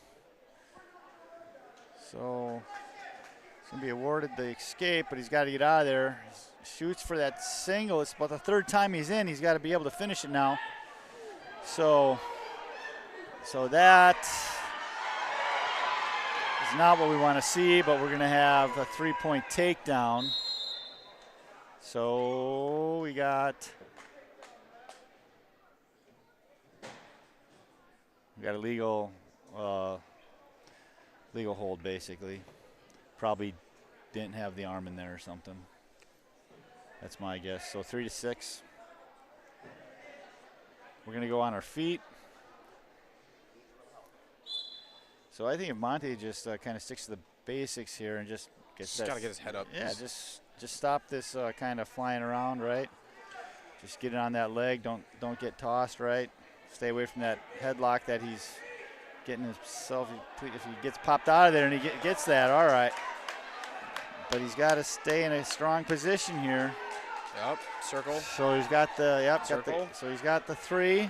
So he's going to be awarded the escape, but he's got to get out of there. He shoots for that single. It's about the 3rd time he's in. He's got to be able to finish it now. So that is not what we want to see, but we're going to have a 3-point takedown. So we got a legal hold, basically. Probably didn't have the arm in there or something. That's my guess. So 3-6. We're going to go on our feet. So I think if Monte just kind of sticks to the basics here and just gets Just got to get his head up. Yeah, just stop this kind of flying around, right? Just get it on that leg. Don't get tossed, right? Stay away from that headlock that he's getting himself. If he gets popped out of there and he gets that, all right. but he's got to stay in a strong position here. Yep, circle. So he's got the Circle. so he's got the 3.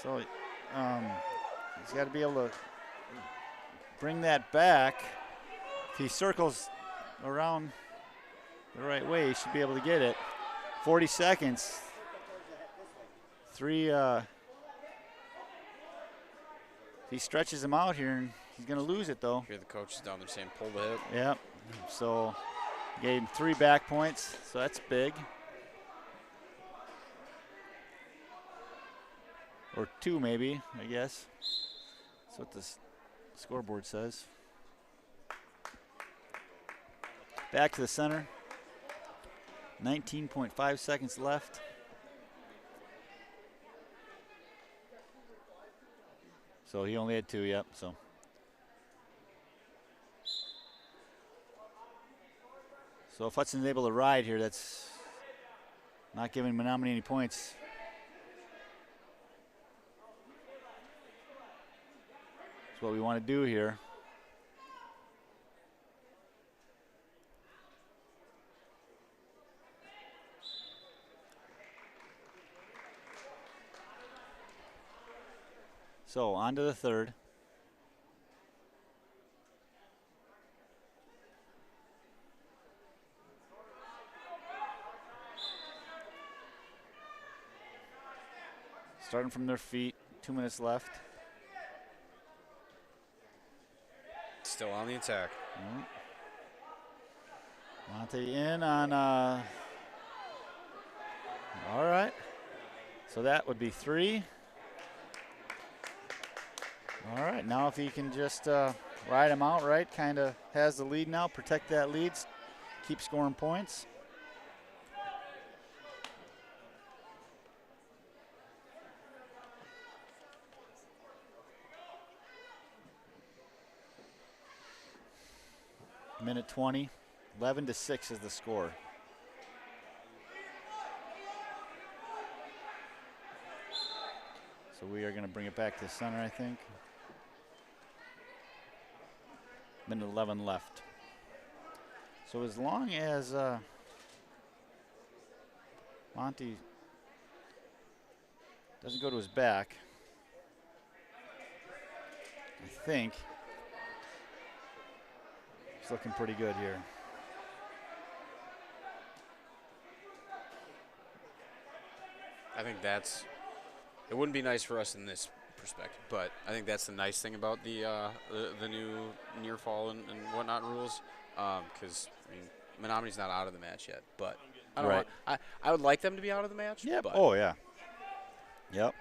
So he's got to be able to bring that back. If he circles around the right way, he should be able to get it. 40 seconds. 3. If he stretches him out here, he's going to lose it though. Here the coach is down there saying pull the hip. Yep. So gave him 3 back points. So that's big. Or 2 maybe, I guess. That's what the scoreboard says. Back to the center. 19.5 seconds left. So he only had 2, yep. So if Hudson's able to ride here, that's not giving Menomonie any points. That's what we want to do here. So on to the 3rd. Starting from their feet, 2 minutes left. Still on the attack. Monte in on, all right. So that would be 3. All right, now if he can just ride him out right, kind of has the lead now, protect that lead, keep scoring points. Minute 20, 11-6 is the score. So we are going to bring it back to the center, I think. Minute 11 left. So as long as Monty doesn't go to his back, I think he's looking pretty good here. I think it wouldn't be nice for us in this perspective, but I think that's the nice thing about the new near fall and whatnot rules, because I mean Menomonie's not out of the match yet, but I don't Right. know. I would like them to be out of the match. Yeah. But Oh yeah. Yep.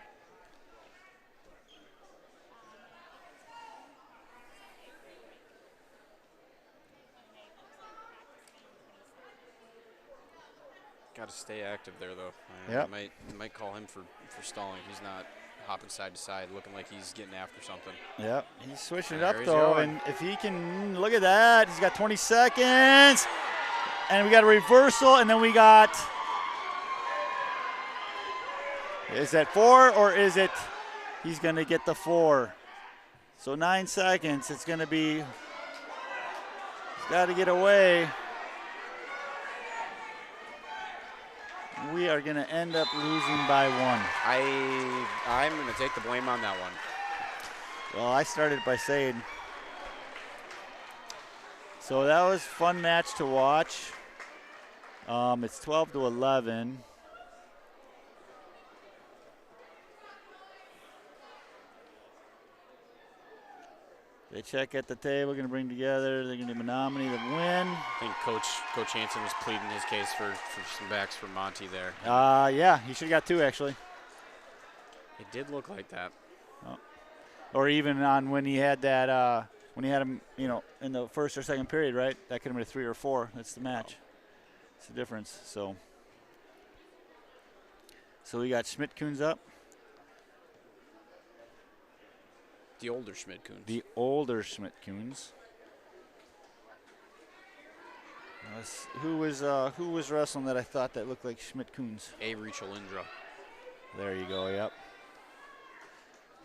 got to stay active there though. Yep. Might call him for stalling. He's not hopping side to side, looking like he's getting after something. Yep, he's switching it There up he's though, going. and if he can, look at that, he's got 20 seconds, and we got a reversal, and then we got, is that 4 or is it, he's gonna get the 4. So 9 seconds, it's gonna be, he's gotta get away. We are gonna end up losing by 1. I'm going to take the blame on that one. Well, I started by saying, so that was a fun match to watch. It's 12-11. They check at the table, going to bring together. They're going to do Menomonie the win. I think Coach Hansen was pleading his case for some backs for Monty there. Yeah, he should have got 2 actually. It did look like that. Or even on when he had that, when he had him, you know, in the first or second period, right? That could have been a 3 or 4. That's the match. It's the difference. So we got Schmidt-Kuhns up. The older Schmidt-Kuhns. The older Schmidt-Kuhns. Who was wrestling that I thought that looked like Schmidt-Kuhns? Avery Chalindra. There you go. Yep.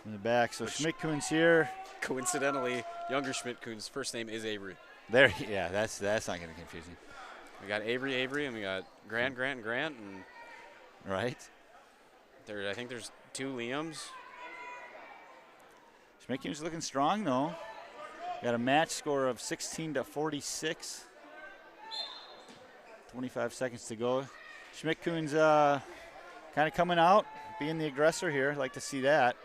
In the back. So Schmidt-Kuhns here. Coincidentally, younger Schmidt-Kuhns' first name is Avery. There, yeah, that's not going to be confusing. We got Avery, and we got Grant, and Right. I think there's 2 Liams. Schmidt's looking strong, though. Got a match score of 16-46. 25 seconds to go. Schmidt's kind of coming out, being the aggressor here. I'd like to see that.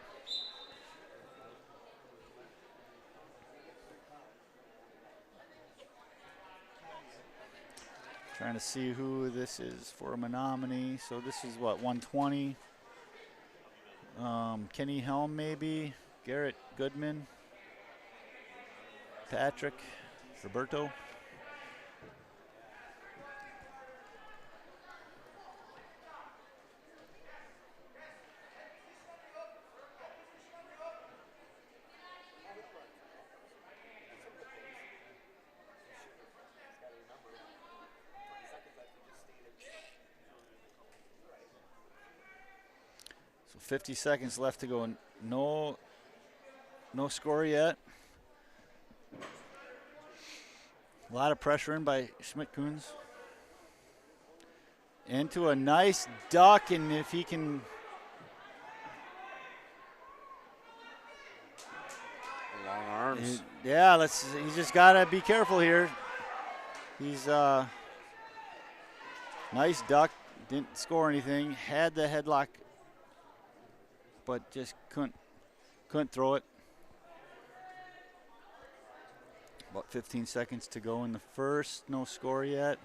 Trying to see who this is for Menomonie. So this is what, 120. Kenny Helm maybe. Garrett Goodman. Patrick. Roberto. So 50 seconds left to go. No score yet. A lot of pressure in by Schmidt's. Into a nice duck, and if he can. Long arms. He's just got to be careful here. He's nice duck, didn't score anything, had the headlock, but just couldn't throw it. About 15 seconds to go in the first, no score yet.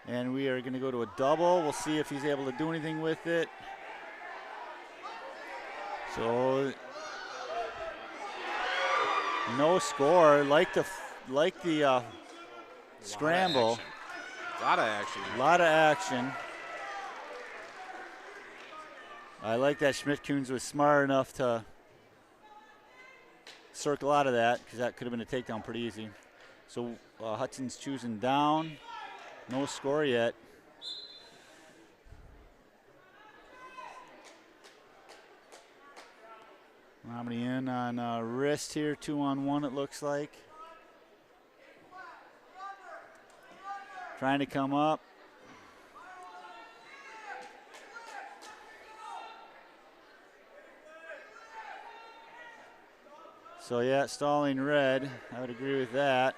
And we are going to go to a double. We'll see if he's able to do anything with it. So no score. Like the scramble. A lot of action. A lot of action. I like that Schmidt's was smart enough to circle out of that, because that could have been a takedown pretty easy. So Hudson's choosing down. No score yet. Menomonie in on wrist here, 2-on-1 it looks like. Trying to come up. So yeah, stalling red. I would agree with that.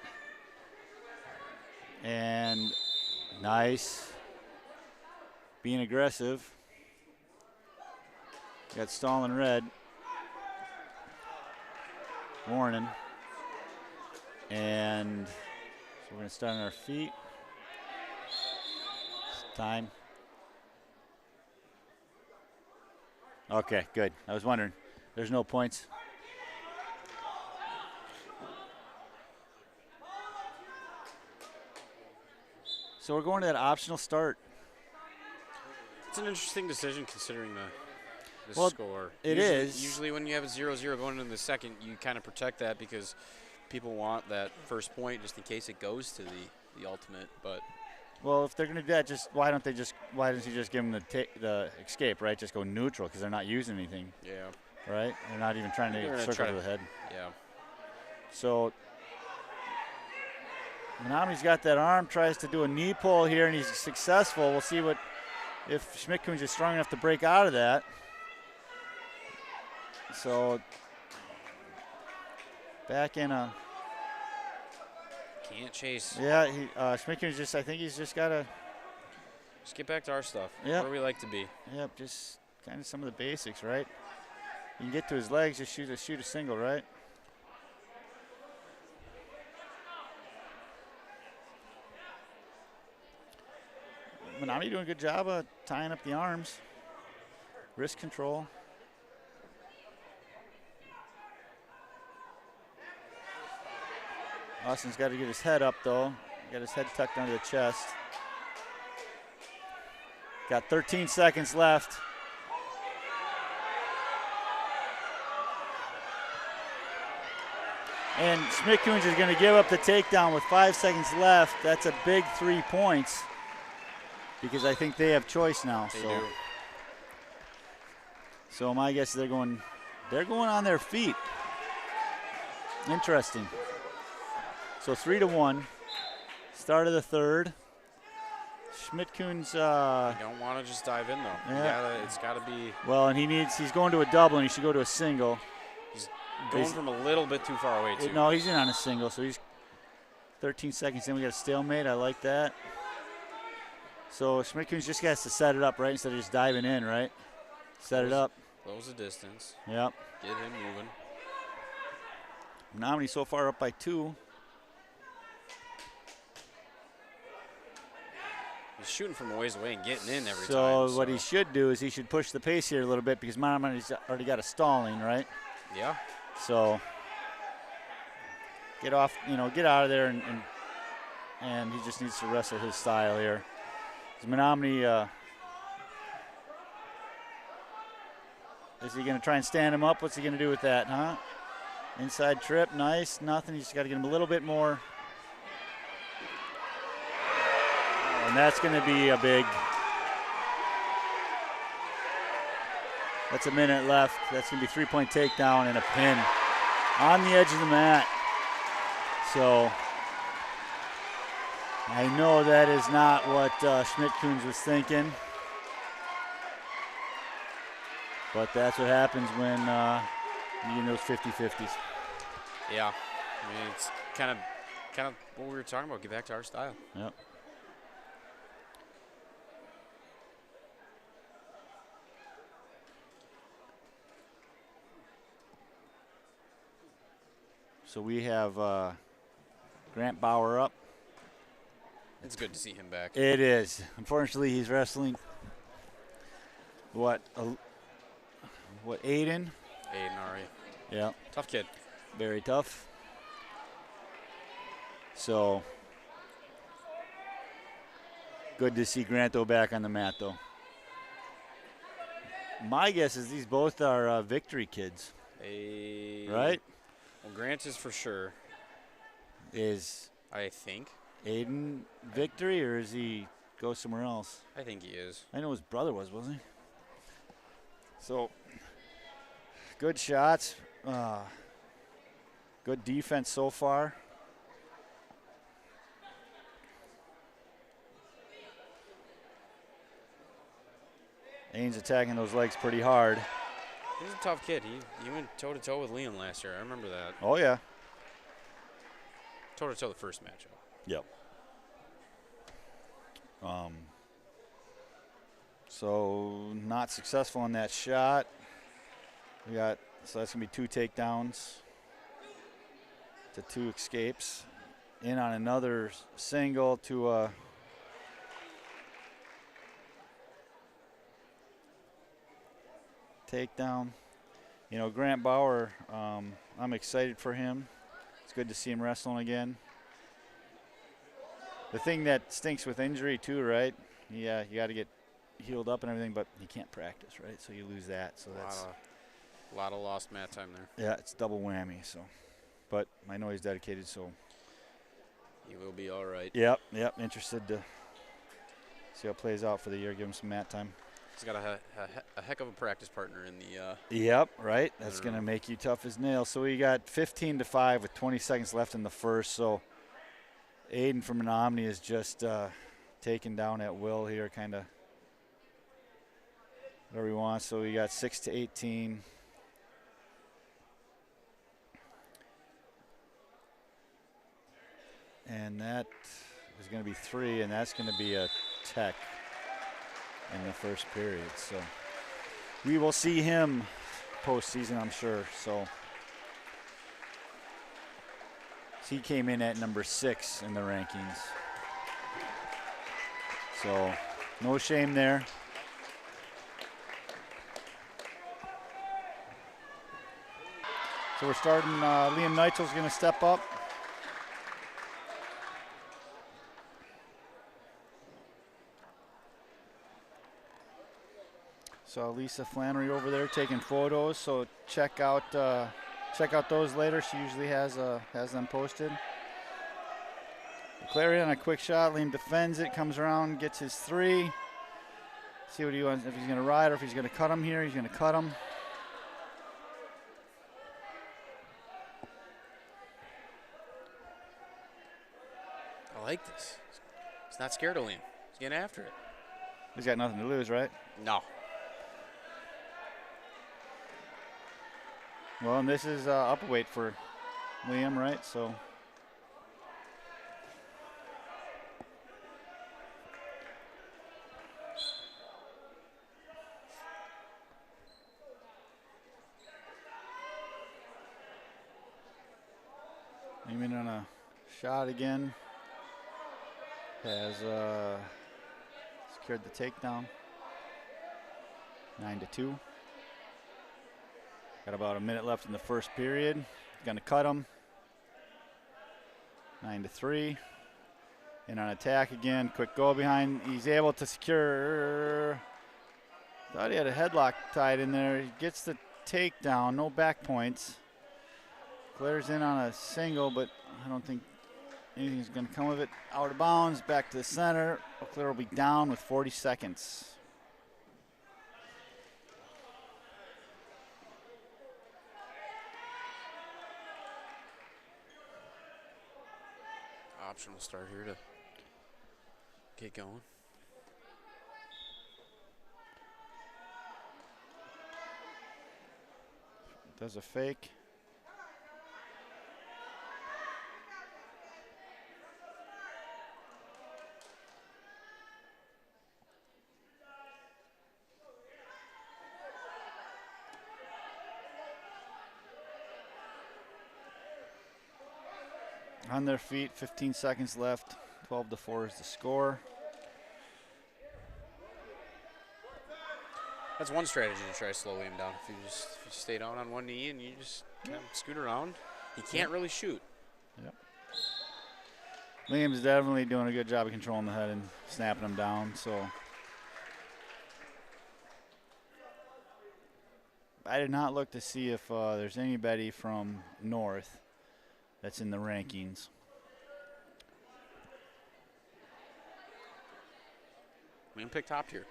And nice. Being aggressive. Got stalling red. Warning. And so we're going to start on our feet. Time. Okay, good. I was wondering. There's no points. So we're going to that optional start. It's an interesting decision considering the score. It is. Usually when you have a 0-0 going into the second, you kind of protect that because people want that first point just in case it goes to the ultimate. But well, if they're going to do that, why doesn't he just give them the escape, right? Just go neutral because they're not using anything. Yeah. Right? They're not even trying to circle to the head. Yeah. So Menomonie's got that arm, tries to do a knee pull here, and he's successful. We'll see if Schmidt's is strong enough to break out of that. So back in a. Can't chase. Yeah, Schmidt's I think he's just got to. Just get back to our stuff. Yep. Where we like to be. Yep, just kind of some of the basics, right? You can get to his legs, just shoot a single, right? Menomonie doing a good job of tying up the arms. Wrist control. Austin's got to get his head up, though. Got his head tucked under the chest. Got 13 seconds left. And Schmidt's is going to give up the takedown with 5 seconds left. That's a big 3 points because I think they have choice now. They do. So my guess is they're going on their feet. Interesting. So 3-1. Start of the third. Schmidt-Kuhn's. You don't want to just dive in, though. Yeah. It's got to be. Well, and he's going to a double, and he should go to a single. He's going from a little bit too far away, too. No, he's in on a single, so he's 13 seconds in. We got a stalemate. I like that. So Schmidt-Kuhn's just has to set it up, right, instead of just diving in, right? Set it up. Close the distance. Yep. Get him moving. Menomonie so far up by 2. He's shooting from a ways away and getting in every time. So what he should do is he should push the pace here a little bit because Menomonie's already got a stalling, right? Yeah. So get off, get out of there, and he just needs to wrestle his style here. Menomonie, is he going to try and stand him up? What's he going to do with that, huh? Inside trip, nice, nothing. You just got to get him a little bit more. Oh, and that's going to be a big. That's a minute left. That's going to be 3-point takedown and a pin on the edge of the mat. So I know that is not what Schmidt-Kuhn's was thinking. But that's what happens when you in those 50-50s. Yeah. I mean, it's kind of what we were talking about. Get back to our style. Yep. So we have Grant Bauer up. It's good to see him back. It is. Unfortunately, he's wrestling Aiden? Aiden Ari. Yeah. Tough kid. Very tough. So good to see Granto back on the mat, though. My guess is these both are victory kids. Right? Well, Grant is for sure. Is I think. Aiden victory, or is he go somewhere else? I think he is. I know his brother wasn't he? So good shots. Good defense so far. Aiden's attacking those legs pretty hard. He's a tough kid. He went toe-to-toe with Leon last year. I remember that. Oh, yeah. Toe-to-toe the first matchup. Yep. So not successful on that shot. So that's going to be 2 takedowns to 2 escapes. In on another single to a takedown. Grant Bauer, I'm excited for him. It's good to see him wrestling again. The thing that stinks with injury too, right? Yeah, you got to get healed up and everything, but you can't practice, right? So you lose that. So that's a lot of lost mat time there. Yeah, it's double whammy. So, but I know he's dedicated, so he will be all right. Yep. Interested to see how it plays out for the year. Give him some mat time. He's got a heck of a practice partner in the. Yep, right. That's going to make you tough as nails. So we got 15-5 with 20 seconds left in the first. So Aiden from Menomonie is just taken down at will here, kind of whatever he wants. So we got 6-18. And that is going to be 3, and that's going to be a tech in the first period. So we will see him postseason, I'm sure. So he came in at number 6 in the rankings. So no shame there. So we're starting, Liam Neitzel's going to step up. So Lisa Flannery over there taking photos. So check out those later. She usually has them posted. Clary on a quick shot. Liam defends it, comes around, gets his 3. See what he wants. If he's going to ride or if he's going to cut him here, he's going to cut him. like this. He's not scared of Liam. He's getting after it. He's got nothing to lose, right? No. Well, and this is upper weight for Liam, right? So. Aiming on a shot again. Has secured the takedown. 9-2. Got about a minute left in the first period. Going to cut him. 9-3. And on attack again. Quick go behind. He's able to secure. Thought he had a headlock tied in there. He gets the takedown. No back points. Claire's in on a single, but I don't think anything's going to come of it. Out of bounds, back to the center. Claire will be down with 40 seconds. Optional start here to get going. Does a fake. On their feet, 15 seconds left. 12-4 is the score. That's one strategy to try to slow him down. If you stay down on one knee and you just kind of scoot around, he can't really shoot. Yep. Liam's definitely doing a good job of controlling the head and snapping him down. So I did not look to see if there's anybody from North that's in the rankings. Liam picked top tier.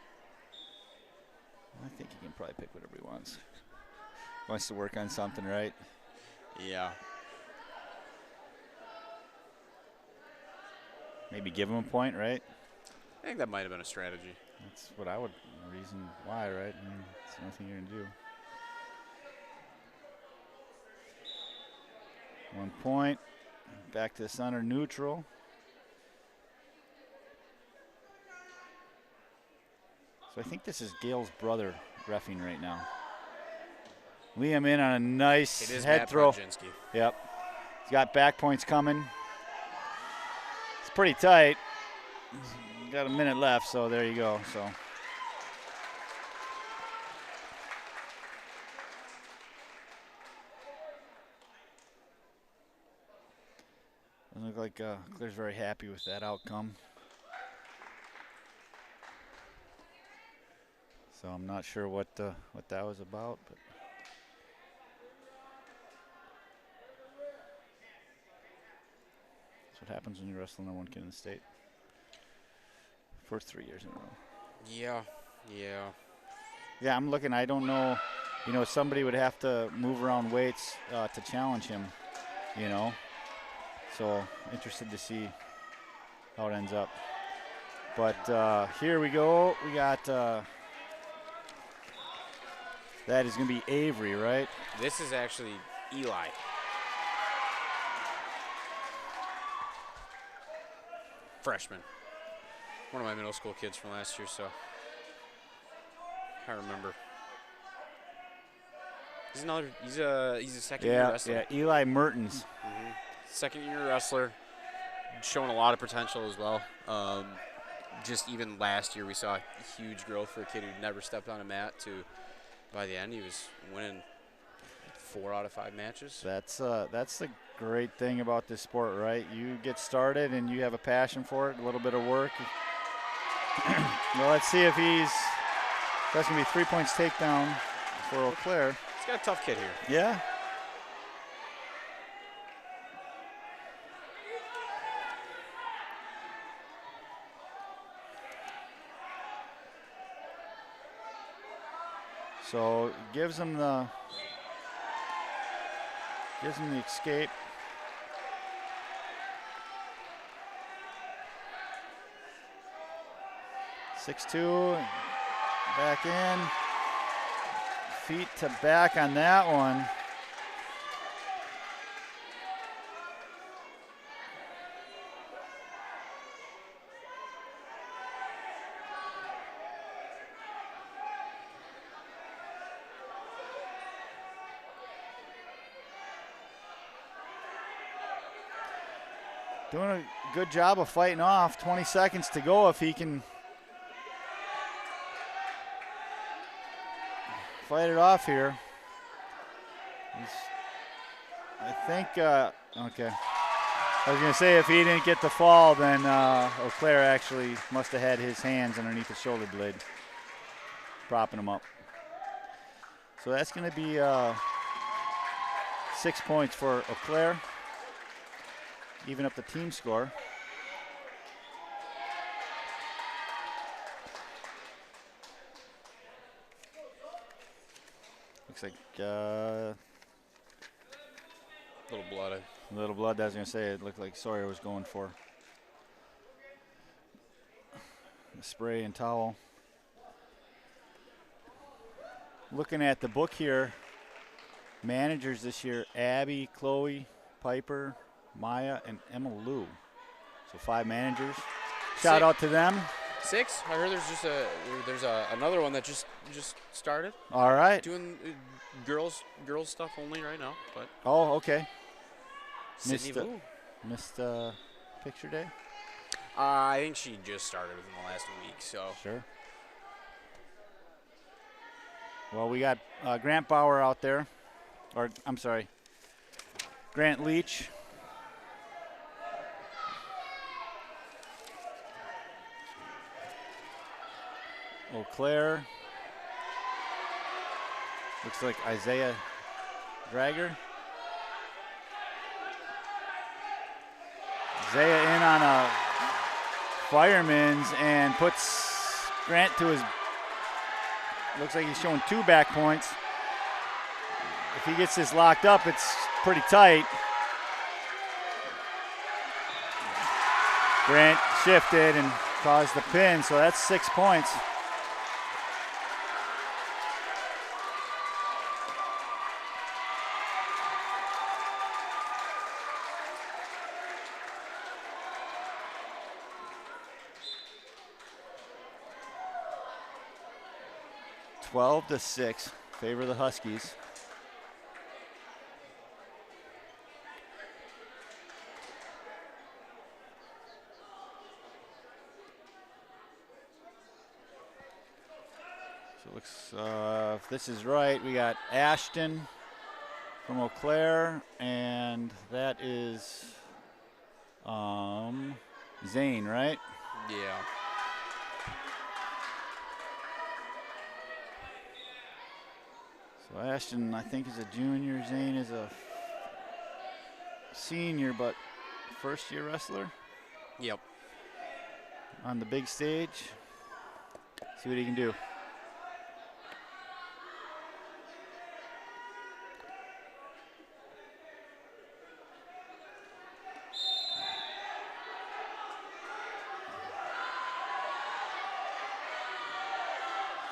I think he can probably pick whatever he wants. Wants to work on something, right? Yeah. Maybe give him a point, right? I think that might have been a strategy. That's what I would reason why, right? I mean, it's the only thing you're going to do. 1 point. Back to the center, neutral. So I think this is Gail's brother reffing right now. Liam in on a nice head throw. Yep. He's got back points coming. It's pretty tight. He's got a minute left, so there you go. So. Doesn't look like Claire's very happy with that outcome. So I'm not sure what that was about, but that's what happens when you wrestle number one kid in the state for 3 years in a row. Yeah, I'm looking. I don't know. You know, somebody would have to move around weights to challenge him, you know. So interested to see how it ends up. But here we go. We got that is going to be Avery, right? This is actually Eli. Freshman. One of my middle school kids from last year, so I remember. He's a second year wrestler. Yeah, Eli Mertens. Mm-hmm. Second year wrestler, showing a lot of potential as well. Just even last year we saw huge growth for a kid who'd never stepped on a mat to by the end he was winning 4 out of 5 matches. That's the great thing about this sport, right? You get started and you have a passion for it, a little bit of work. Well, let's see if that's going to be 3 points takedown for Eau Claire. He's got a tough kid here. Yeah. So gives him the escape. 6-2, back in. Feet to back on that one. Doing a good job of fighting off. 20 seconds to go if he can fight it off here. I think, okay. I was going to say if he didn't get the fall, then Eau Claire actually must have had his hands underneath the shoulder blade, propping him up. So that's going to be 6 points for Eau Claire. Even up the team score. Looks like Little blood. a little blood. I was going to say it looked like Sawyer was going for a spray and towel. Looking at the book here, managers this year: Abby, Chloe, Piper, Maya, and Emma Lou. So 5 managers. Shout out to them. 6. I heard there's another one that just started. All right. Doing girls stuff only right now. But Oh, okay. Sydney Vu. Missed picture day. I think she just started within the last week. So Sure. Well, we got Grant Bauer out there, or I'm sorry, Grant Leach. Eau Claire. Looks like Isaiah Drager. Isaiah in on a fireman's and puts Grant to his, looks like he's showing 2 back points. If he gets this locked up, it's pretty tight. Grant shifted and caused the pin, so that's 6 points. Twelve to 6, favor the Huskies. So it looks, if this is right, we got Ashton from Eau Claire, and that is Zane, right? yeah. So Ashton, I think, is a junior. Zane is a senior, but first-year wrestler Yep. on the big stage. See what he can do.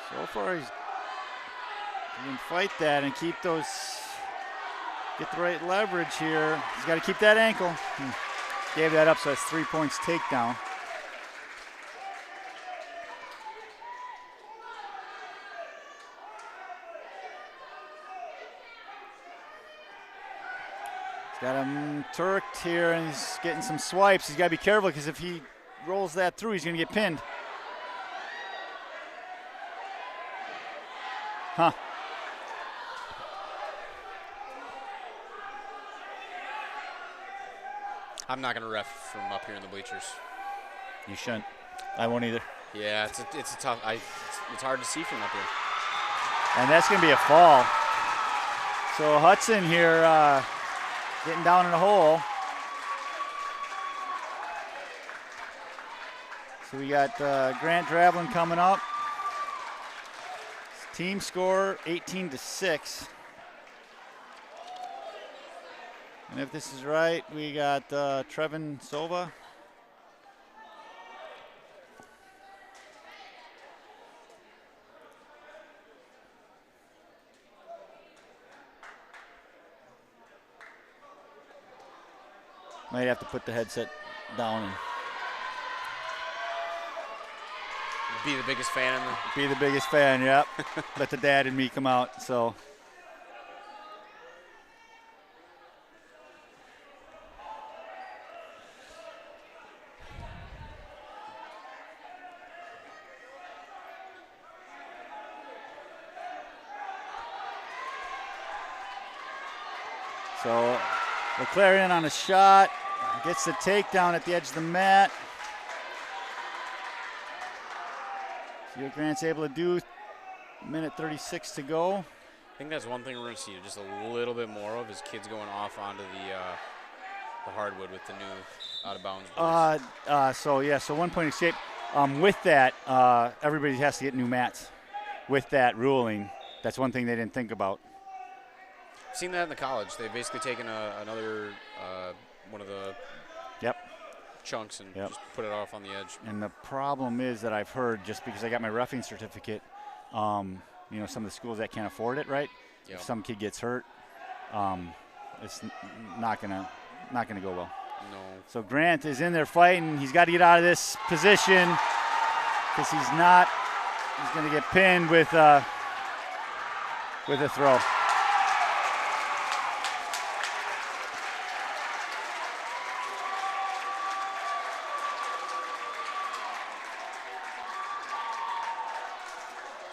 So far, he can fight that and keep those, get the right leverage here. He's got to keep that ankle. Gave that up, so that's 3 points takedown. He's got him turked here, and he's getting some swipes. He's got to be careful, because if he rolls that through, he's going to get pinned. Huh. I'm not gonna ref from up here in the bleachers. You shouldn't. I won't either. Yeah, it's a tough. It's hard to see from up here. And that's going to be a fall. So Hudson here getting down in the hole. So we got Grant Drablin coming up. Team score 18 to 6. And if this is right, we got Trevin Sova. Might have to put the headset down and Be the biggest fan in the. be the biggest fan. Yep. Let the dad and me come out. So. So LeClaire in on a shot, gets the takedown at the edge of the mat. See what Grant's able to do. Minute 36 to go. I think that's one thing we're going to see just a little bit more of is kids going off onto the hardwood with the new out of bounds. So 1 point escape. With that, everybody has to get new mats. With that ruling, that's one thing they didn't think about. I've seen that in the college. They've basically taken another one of the chunks and just put it off on the edge. And the problem is that I've heard, just because I got my roughing certificate, some of the schools that can't afford it, right? Yep. If some kid gets hurt, it's not gonna go well. No. So Grant is in there fighting. He's got to get out of this position because he's going to get pinned with a throw.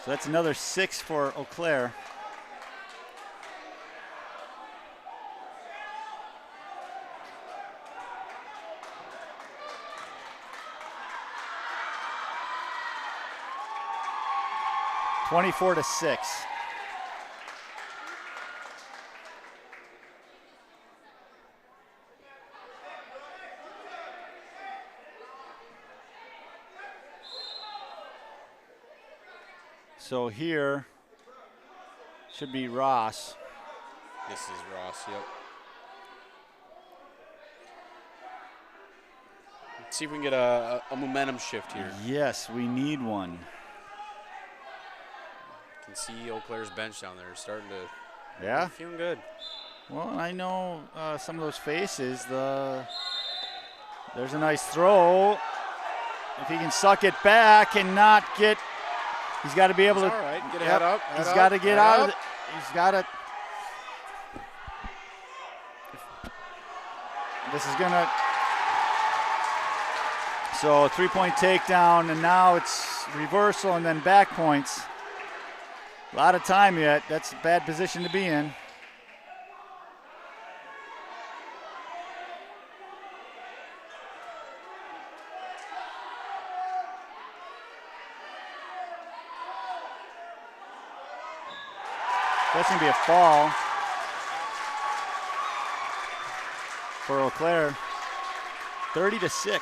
So that's another 6 for Eau Claire. (24-6). So here should be Ross. This is Ross, yep. Let's see if we can get a momentum shift here. Yes, we need one. You can see Eau Claire's bench down there starting to feeling good. Well, I know some of those faces. There's a nice throw. If he can suck it back and not get, he's got to be able to. All right, get a head up. He's got to get out of it. He's got to. This is gonna. So 3-point takedown, and now it's reversal and then back points. A lot of time yet. That's a bad position to be in. That's going to be a fall for Eau Claire. 30-6.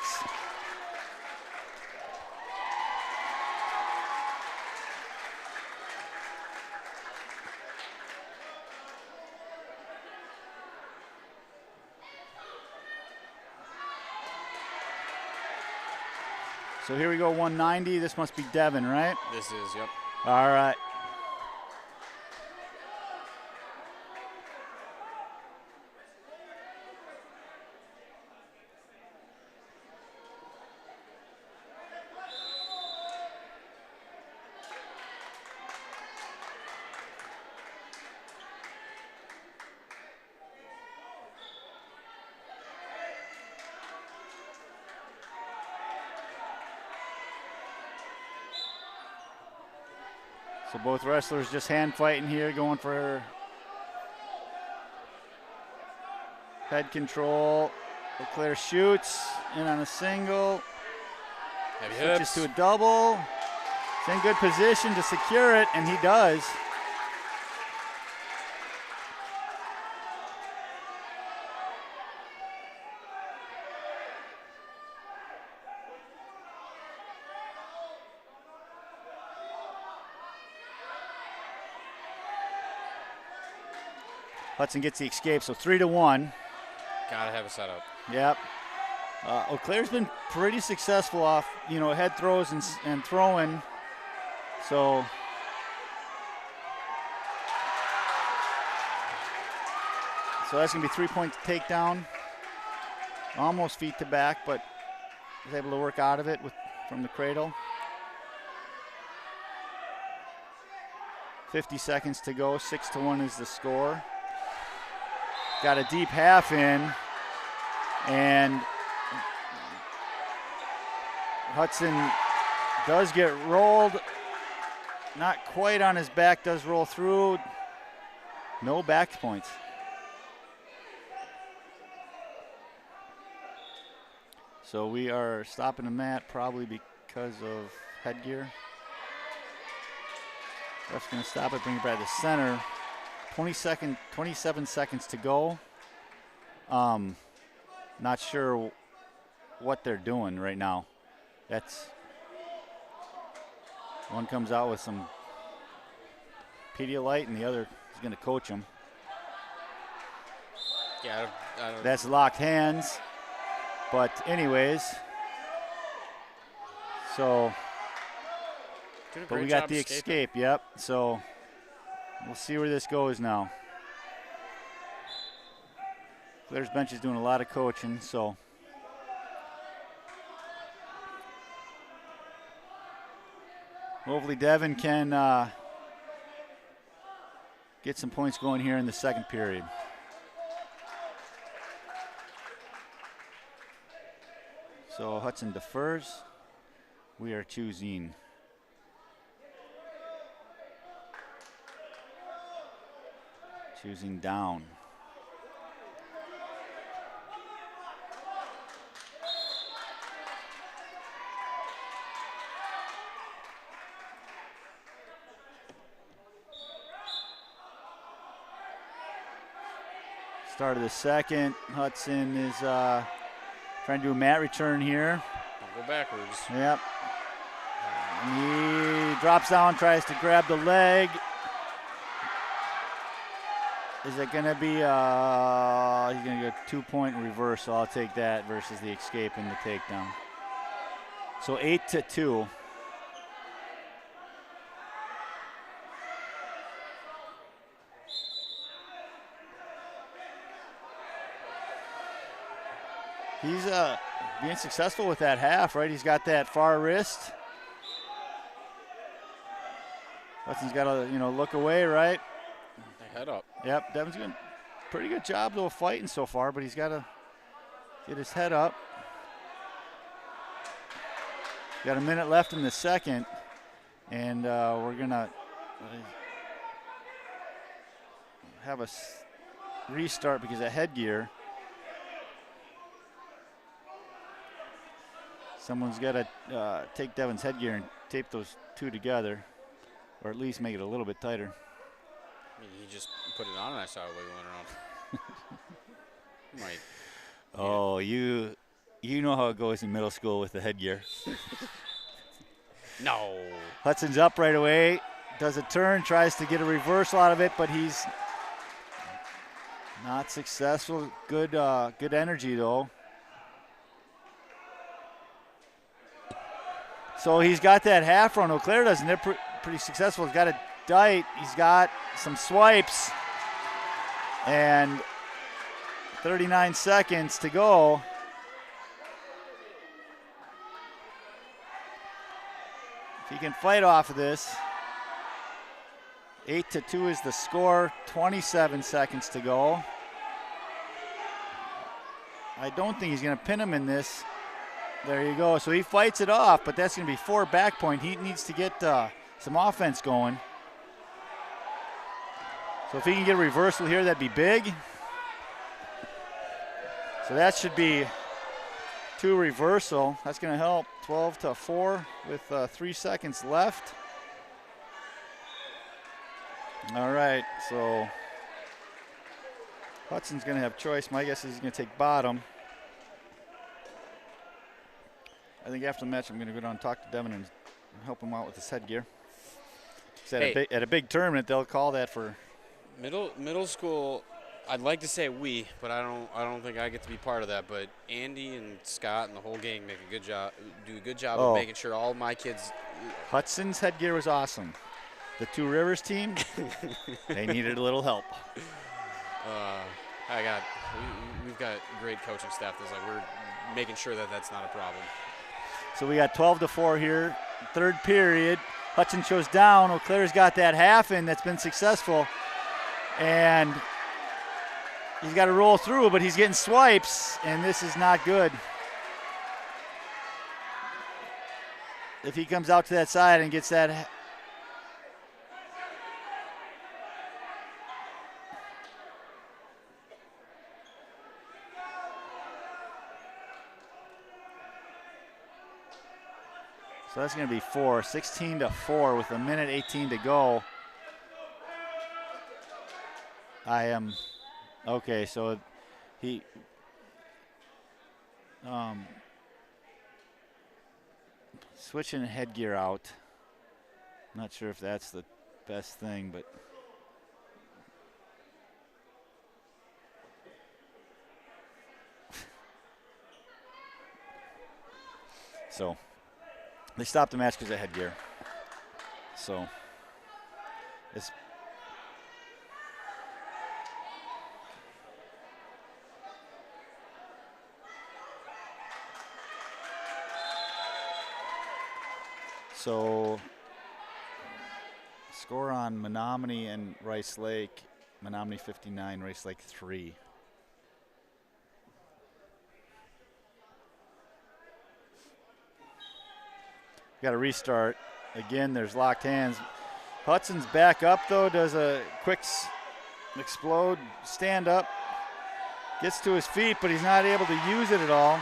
So here we go, 190. This must be Devin, right? This is, yep. All right. So both wrestlers just hand fighting here, going for head control. Eau Claire shoots in on a single. Heavy Switches hips. to a double. He's in good position to secure it, and he does. Hudson gets the escape, so 3-1. Gotta have a setup. Yep. Eau Claire's been pretty successful off, head throws and throwing. So that's going to be 3-point takedown. almost feet to back, but was able to work out of it from the cradle. 50 seconds to go, 6-1 is the score. Got a deep half in, and Hudson does get rolled. Not quite on his back, does roll through. No back points. So we are stopping the mat probably because of headgear. Ref's going to stop it, bring it back to center. 27 seconds to go. Not sure what they're doing right now. That's one comes out with some Pedialyte and the other is going to coach him. Yeah, I don't. That's locked hands. But anyways, so but we got the escape, yep. So we'll see where this goes now. Claire's bench is doing a lot of coaching, so hopefully Devin can get some points going here in the second period. So Hudson defers. We are choosing down. Start of the second. Hudson is trying to do a mat return here. Don't go backwards. Yep. And he drops down, tries to grab the leg. Is it going to be, he's going to go 2-point reverse, so I'll take that versus the escape and the takedown. So 8-2. He's being successful with that half, right? He's got that far wrist. Hudson's got to, look away, right? Head up. Yep, Devin's doing a pretty good job, though, of fighting so far, but he's got to get his head up. Got a minute left in the second, and we're going to have a restart because of headgear. Someone's got to take Devin's headgear and tape those two together, or at least make it a little bit tighter. I mean, he just put it on and I saw it wiggling around. Might. Oh, you know how it goes in middle school with the headgear. No. Hudson's up right away, does a turn, tries to get a reversal out of it, but he's not successful. Good energy, though. So he's got that half run. O'Clair doesn't. They're pretty successful. He's got a dite. He's got some swipes. And 39 seconds to go. If he can fight off of this. 8-2 is the score. 27 seconds to go. I don't think he's going to pin him in this. There you go. So he fights it off, but that's going to be 4 back point. He needs to get some offense going. So if he can get a reversal here, that'd be big. So that should be 2 reversal. That's going to help. 12-4 with 3 seconds left. All right, so Hudson's going to have choice. My guess is he's going to take bottom. I think after the match, I'm going to go down and talk to Devin and help him out with his headgear. At a big tournament, they'll call that for middle school. I'd like to say we, but I don't think I get to be part of that. But Andy and Scott and the whole gang do a good job of making sure all my kids. Hudson's headgear was awesome. The Two Rivers team, they needed a little help. We've we've got great coaching staff that's like we're making sure that that's not a problem. So we got 12-4 here, third period. Hudson shows down. Eau Claire's got that half in that's been successful. And he's got to roll through, but he's getting swipes, and this is not good. If he comes out to that side and gets that. So that's going to be 16-4 with 1:18 to go. Okay, so he switching headgear out. Not sure if that's the best thing, but so they stopped the match because of headgear. So it's so score on Menomonie and Rice Lake. Menomonie 59, Rice Lake 3. Got to restart. Again, there's locked hands. Hudson's back up, though, does a quick explode, stand up, gets to his feet, but he's not able to use it at all.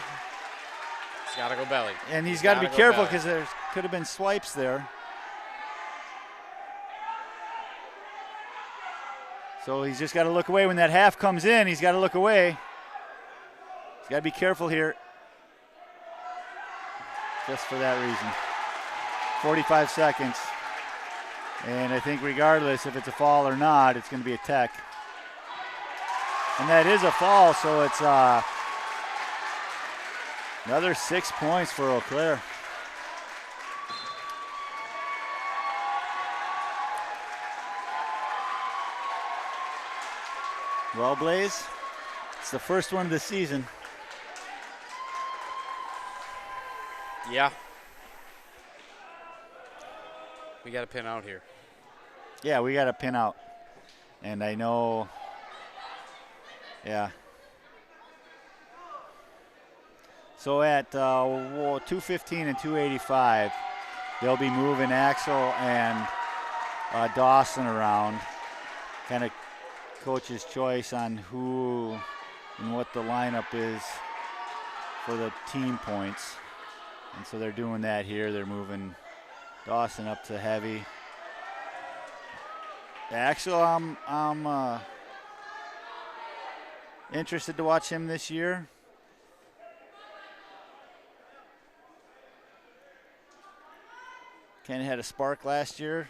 He's got to go belly. And he's got to be careful because there could have been swipes there. So he's just got to look away. When that half comes in, he's got to look away. He's got to be careful here. Just for that reason. 45 seconds. And I think regardless if it's a fall or not, it's going to be a tech. And that is a fall, so it's another 6 points for Eau Claire. Well, Blaze, it's the first one of the season. Yeah. We got to pin out here. Yeah, we got to pin out. And I know, yeah. So at 2:15 and 2:85, they'll be moving Axel and Dawson around. Kind of coach's choice on who and what the lineup is for the team points. And so they're doing that here. They're moving Dawson up to heavy. Axel, I'm interested to watch him this year. Kind of had a spark last year.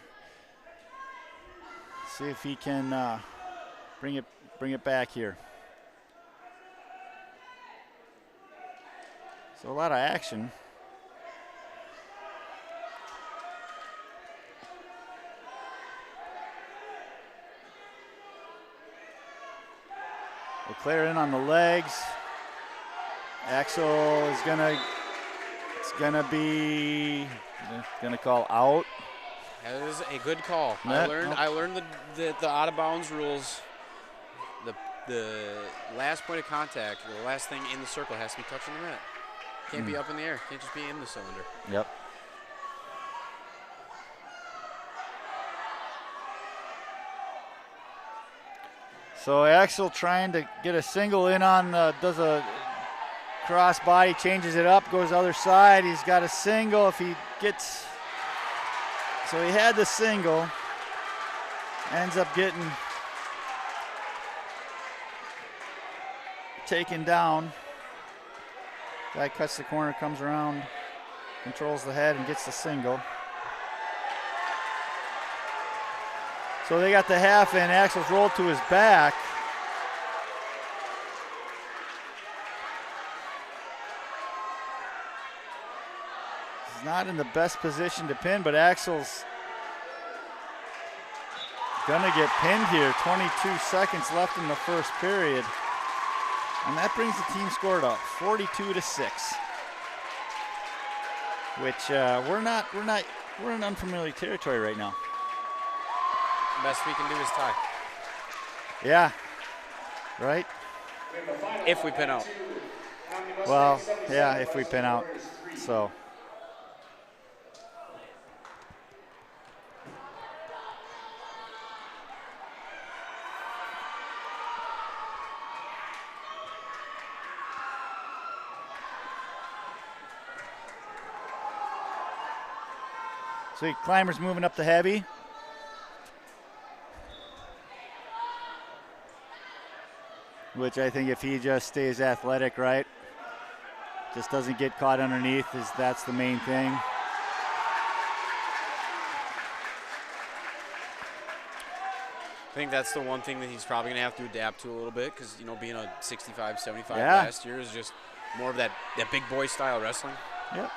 See if he can bring it back here. So a lot of action. Eau Claire in on the legs. Axel is gonna call out. That is a good call. Yeah, I learned the out of bounds rules. The last point of contact, the last thing in the circle has to be touching the mat. Can't be up in the air. Can't just be in the cylinder. Yep. So Axel trying to get a single in on, does a cross body, changes it up, goes the other side. He's got a single if he gets, so he had the single, ends up getting taken down. Guy cuts the corner, comes around, controls the head and gets the single. So they got the half in. Axel's rolled to his back. He's not in the best position to pin, but Axel's gonna get pinned here. 22 seconds left in the first period. And that brings the team score to 42-6. Which we're in unfamiliar territory right now. Best we can do is tie. Yeah. Right? If we pin out. Well, yeah, if we pin out. So. So Clymer's moving up the heavy. Which I think if he just stays athletic, right, just doesn't get caught underneath, that's the main thing. I think that's the one thing that he's probably going to have to adapt to a little bit because, you know, being a 65, 75 last year is just more of that big boy style wrestling. Yep.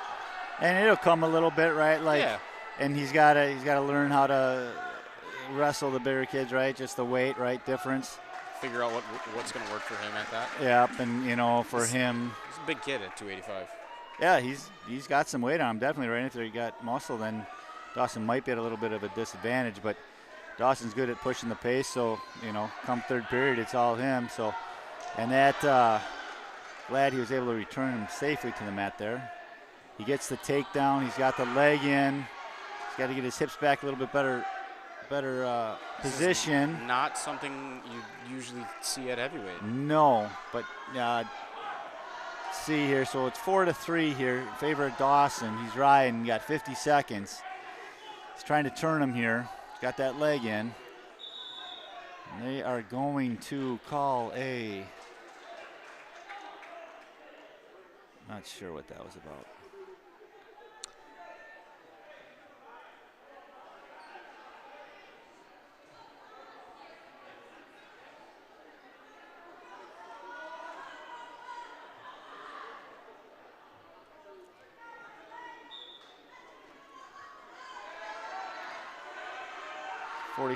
And it'll come a little bit, right? Like, yeah. And he's got to learn how to wrestle the bigger kids, right? Just the weight, right, difference. Figure out what's going to work for him at that. Yep, and, you know, for him. He's a big kid at 285. Yeah, he's got some weight on him, definitely, right? If he got muscle, then Dawson might be at a little bit of a disadvantage, but Dawson's good at pushing the pace, so, you know, come third period, it's all him. So, and that, glad he was able to return him safely to the mat there. He gets the takedown. He's got the leg in. He's got to get his hips back a little bit better position. Not something you usually see at heavyweight. No, but see here. So it's 4-3 here in favor of Dawson. He's riding. Got 50 seconds. He's trying to turn him here. He's got that leg in. And they are going to call a. Not sure what that was about.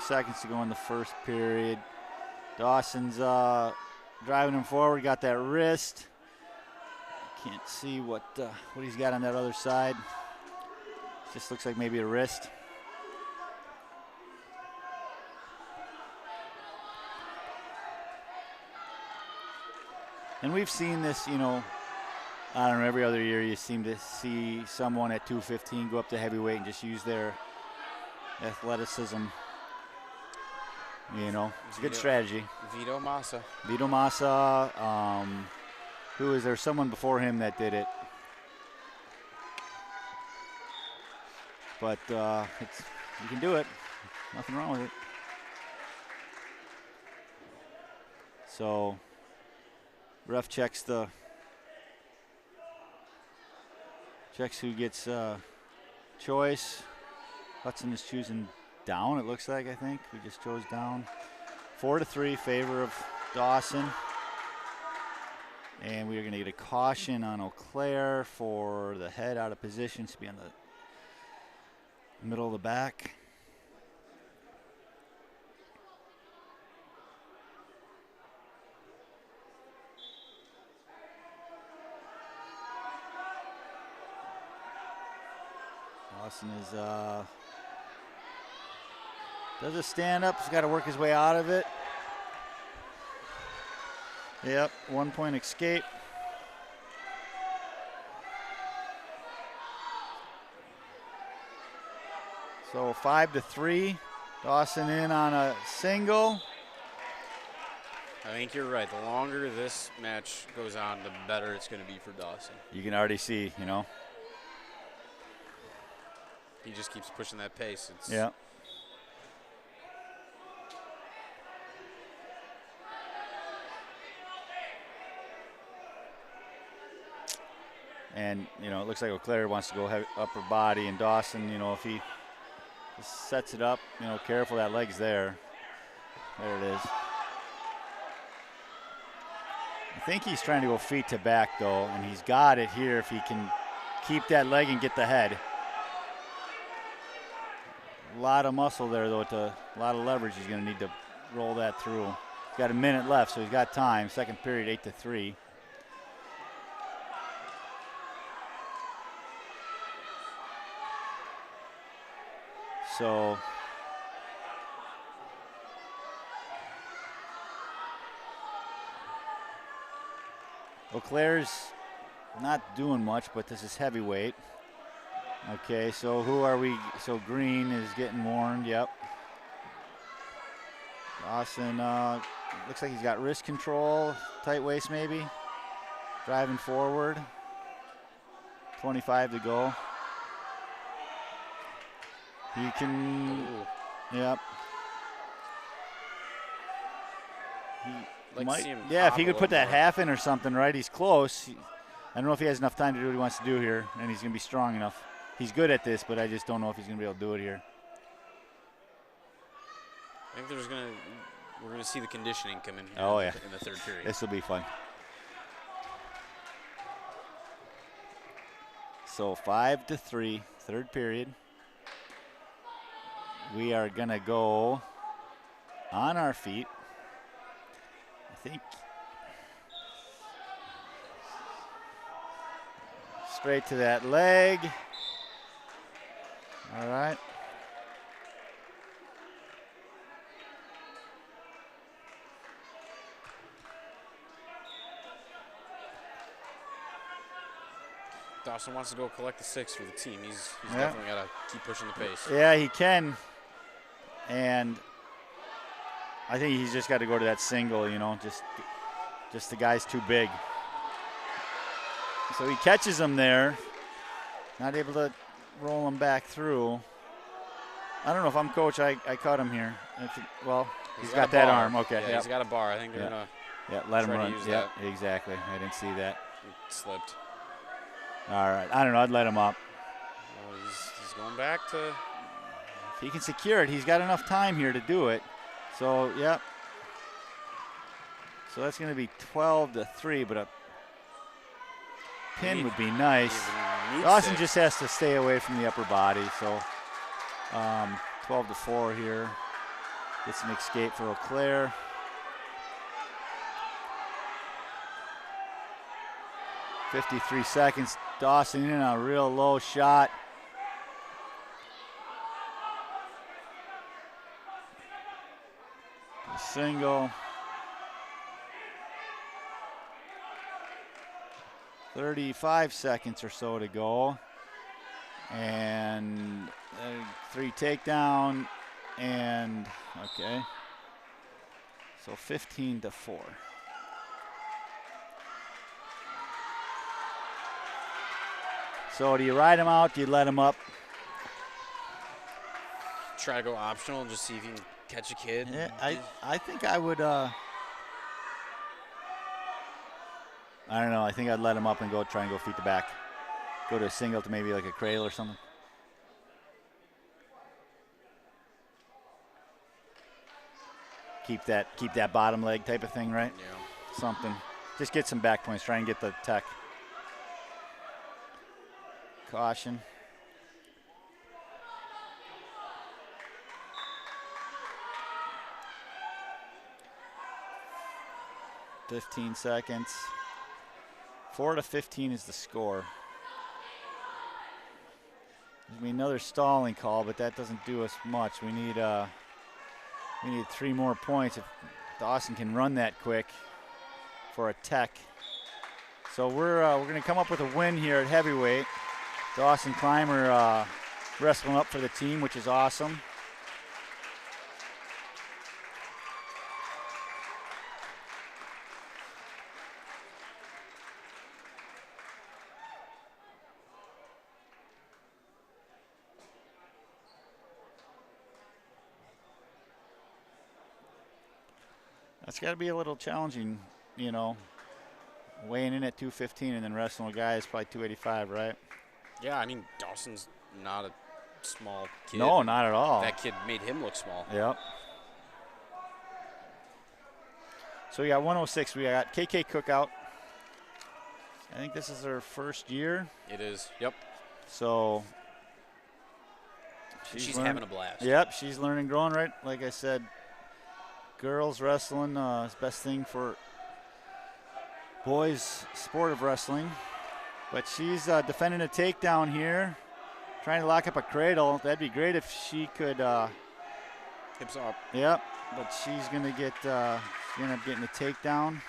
Seconds to go in the first period. Dawson's driving him forward. Got that wrist. Can't see what he's got on that other side. Just looks like maybe a wrist. And we've seen this, you know, I don't know, every other year you seem to see someone at 215 go up to heavyweight and just use their athleticism. You know, it's a good strategy. Vito Massa. Who is there? Someone before him that did it. But you can do it. Nothing wrong with it. So, ref checks who gets choice. Hudson is choosing down, it looks like, I think. We just chose down. 4-3, favor of Dawson. And we are going to get a caution on Auclair for the head out of position to be on the middle of the back. Dawson is does a stand up. He's got to work his way out of it. Yep, 1 point escape. So 5-3. Dawson in on a single. I think you're right. The longer this match goes on, the better it's going to be for Dawson. You can already see, you know. He just keeps pushing that pace. Yeah. And, you know, it looks like Auclair wants to go upper body, and Dawson, you know, if he just sets it up, you know, careful, that leg's there. There it is. I think he's trying to go feet to back, though, and he's got it here if he can keep that leg and get the head. A lot of muscle there, though, a lot of leverage. He's going to need to roll that through. He's got a minute left, so he's got time. Second period, 8-3. So Eau Claire's not doing much, but this is heavyweight. Okay, so who are we? So Green is getting warned, yep. Dawson looks like he's got wrist control, tight waist maybe. Driving forward. 25 to go. He can, yep. He might, yeah, if he could put that half in or something, right? He's close. I don't know if he has enough time to do what he wants to do here, and he's going to be strong enough. He's good at this, but I just don't know if he's going to be able to do it here. I think we're gonna see the conditioning come in. Oh yeah, in the third period. This will be fun. So 5-3, third period. We are gonna go on our feet. I think straight to that leg. All right. Dawson wants to go collect the 6 for the team. He's definitely got to keep pushing the pace. Yeah, he can. And I think he's just got to go to that single, you know, just the guy's too big. So he catches him there. Not able to roll him back through. I don't know if I'm coach, I caught him here. Well, he's got that arm. Okay. Yeah, he's got a bar. I think they're going to let him run. Yeah, exactly. I didn't see that. It slipped. All right. I don't know. I'd let him up. Well, he's going back to. If he can secure it, he's got enough time here to do it. So, yep. So that's going to be 12-3, but a pin would be nice. Dawson just has to stay away from the upper body. So 12-4 here. Gets an escape for Eau Claire. .53 seconds. Dawson in a real low shot. A single. 35 seconds or so to go. And 3 takedown. And, okay. So 15-4. So do you ride him out? Do you let him up? Try to go optional and just see if you can catch a kid. Yeah, I think I would. I don't know. I think I'd let him up and go try and go feet to back. Go to a single to maybe like a cradle or something. Keep that bottom leg type of thing, right? Yeah. Something. Just get some back points. Try and get the tech. Caution. .15 seconds. 4-15 is the score. There's another stalling call, but that doesn't do us much. We need 3 more points if Dawson can run that quick for a tech. So we're going to come up with a win here at heavyweight. Dawson Clymer wrestling up for the team, which is awesome. That's got to be a little challenging, you know, weighing in at 215 and then wrestling a guy is probably 285, right? Yeah, I mean, Dawson's not a small kid. No, not at all. That kid made him look small. Yep. So we got 106. We got KK Cookout. I think this is their first year. It is. Yep. So she's having a blast. Yep, she's learning, growing, right? Like I said, girls wrestling is best thing for boys sport of wrestling. But she's defending a takedown here, trying to lock up a cradle. That'd be great if she could. Hips up. Yep, but she's gonna get she's gonna end up getting a takedown.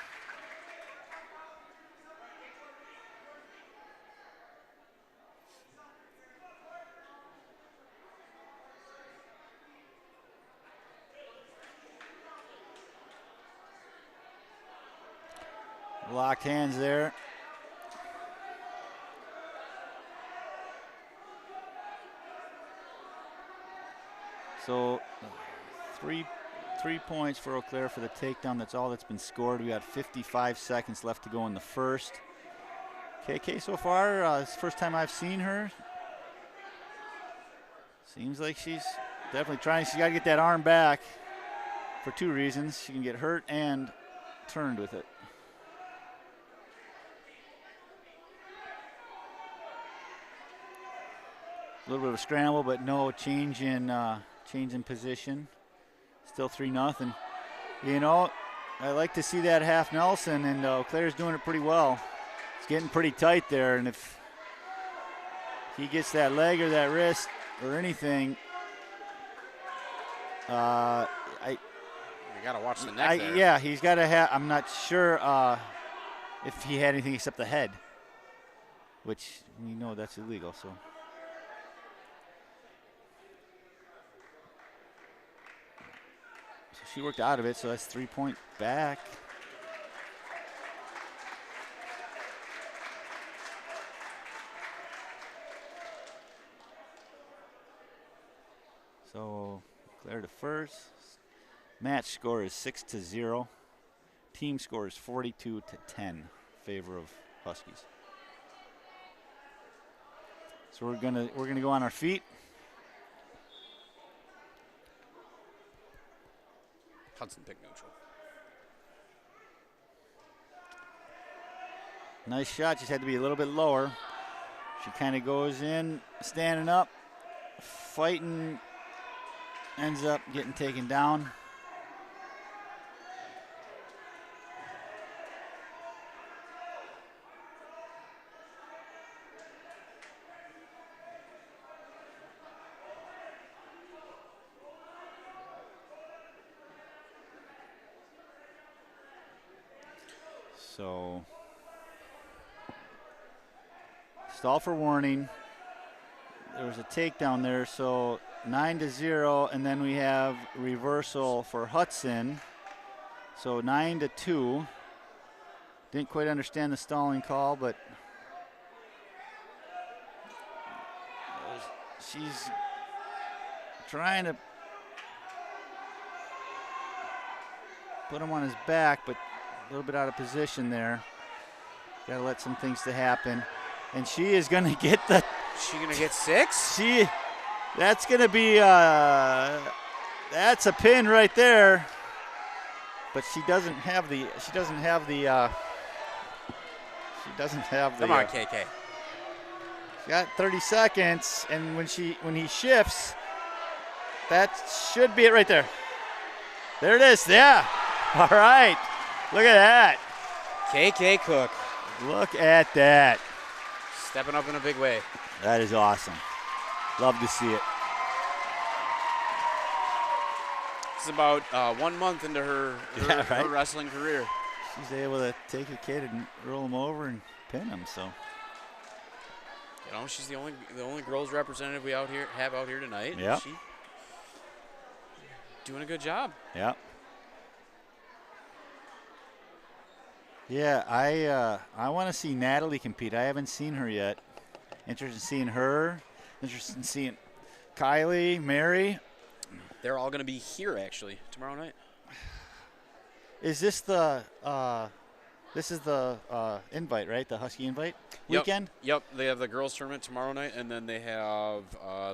Locked hands there. So 3 points for Eau Claire for the takedown. That's all that's been scored. We got 55 seconds left to go in the first. KK so far, it's the first time I've seen her. Seems like she's definitely trying. She's got to get that arm back for 2 reasons. She can get hurt and turned with it. A little bit of a scramble, but no change in position. Still 3-0. You know, I like to see that half Nelson, and Eau Claire's doing it pretty well. It's getting pretty tight there, and if he gets that leg or that wrist or anything, You got to watch the neck there. yeah, he's got to have. I'm not sure if he had anything except the head, which we know that's illegal. So. She worked out of it, so that's 3-point back. So Claire to first. Match score is 6-0. Team score is 42-10 in favor of Huskies. So we're gonna go on our feet. Hudson pick neutral. Nice shot, just had to be a little bit lower. She kind of goes in, standing up, fighting, ends up getting taken down. So, stall for warning. There was a takedown there, so 9-0, and then we have reversal for Hudson. So 9-2. Didn't quite understand the stalling call, but she's trying to put him on his back, but a little bit out of position there. Got to let some things to happen. And she is going to get the... Is she going to get 6? That's going to be... that's a pin right there. But she doesn't have the... Come on, KK. She got 30 seconds, and when he shifts, that should be it right there. There it is. Yeah. All right. Look at that. KK Cook. Look at that. Stepping up in a big way. That is awesome. Love to see it. This is about 1 month into her wrestling career. She's able to take a kid and roll him over and pin him. So, you know, she's the only girls representative we have out here tonight. Yeah. She doing a good job. Yeah. Yeah, I want to see Natalie compete. I haven't seen her yet. Interested in seeing her. Interested in seeing Kylie, Mary. They're all going to be here actually tomorrow night. Is this the invite, right? The Husky invite weekend? Yep. They have the girls tournament tomorrow night, and then they have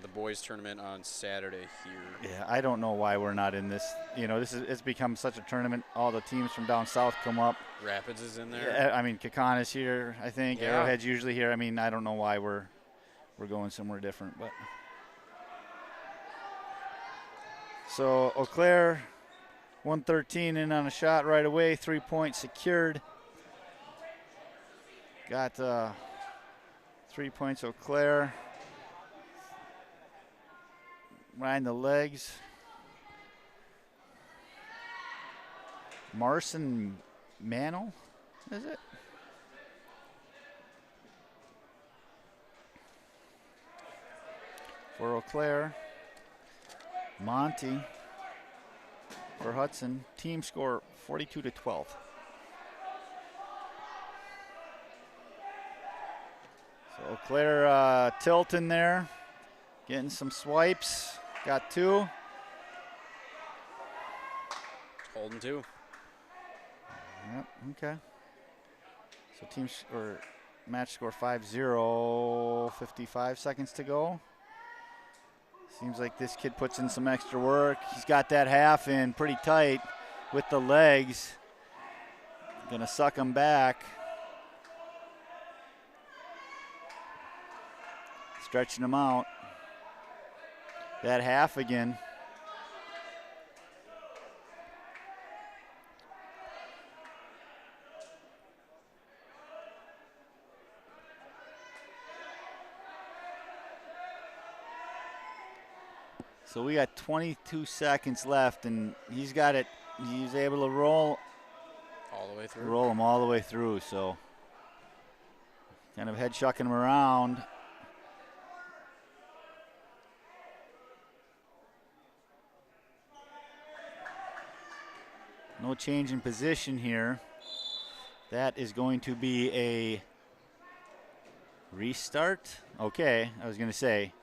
the boys tournament on Saturday here. Yeah, I don't know why we're not in this. You know, it's become such a tournament. All the teams from down south come up. Rapids is in there. Yeah, I mean, Kakan is here, I think. Yeah. Arrowhead's usually here. I mean, I don't know why we're going somewhere different, but. So Eau Claire 113 in on a shot right away. 3 points secured. Got 3 points Eau Claire. Riding the legs. Marson Mantle, is it? For Eau Claire. Monty for Hudson. Team score 42-12. So Eau Claire tilting there. Getting some swipes. Got 2. Holding 2. Yep, okay. So match score 5-0, 55 seconds to go. Seems like this kid puts in some extra work. He's got that half in pretty tight with the legs. Gonna suck him back. Stretching him out. That half again. So we got 22 seconds left, and he's got it. He's able to roll all the way through. Roll him all the way through. So kind of head shucking him around. No change in position here. That is going to be a restart. Okay, I was going to say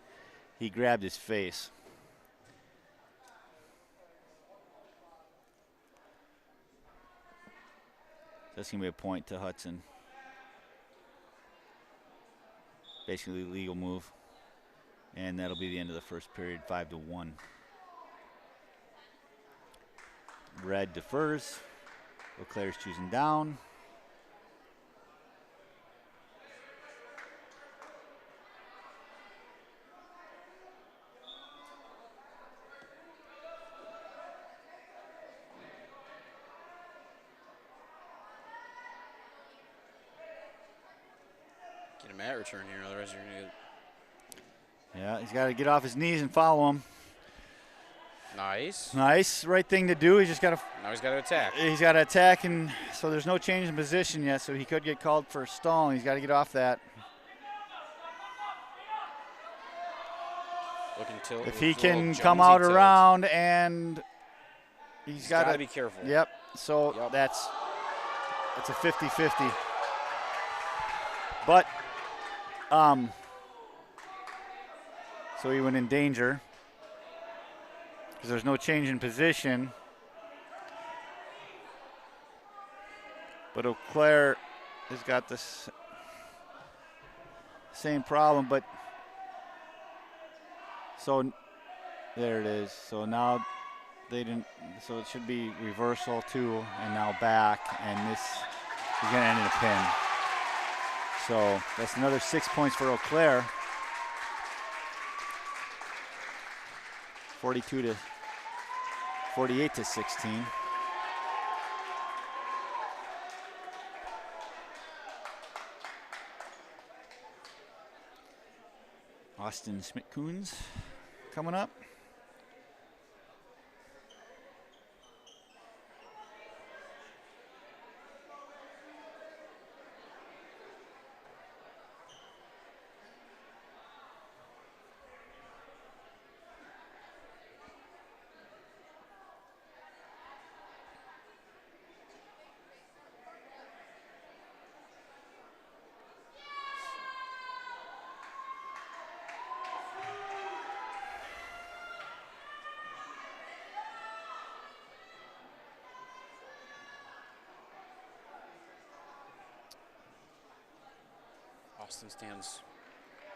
he grabbed his face. That's going to be a point to Hudson. Basically legal move. And that'll be the end of the first period, 5-1. Red defers. Eau Claire's choosing down. Get a mat return here, otherwise you're going to get... Yeah, he's got to get off his knees and follow him. Nice. Nice, right thing to do. He's just got to... Now he's got to attack. He's got to attack, and so there's no change in position yet, so he could get called for stalling. He's got to get off that. Looking tilt. If he can come out around, and he's got to be careful. Yep, so that's a 50-50. But, so he went in danger because there's no change in position. But Eau Claire has got this same problem, but so there it is. So now they didn't, so it should be reversal too, and now back, and this is going to end in a pin. So that's another 6 points for Eau Claire. 48-16. Austin Schmidt-Coons coming up. Austin stands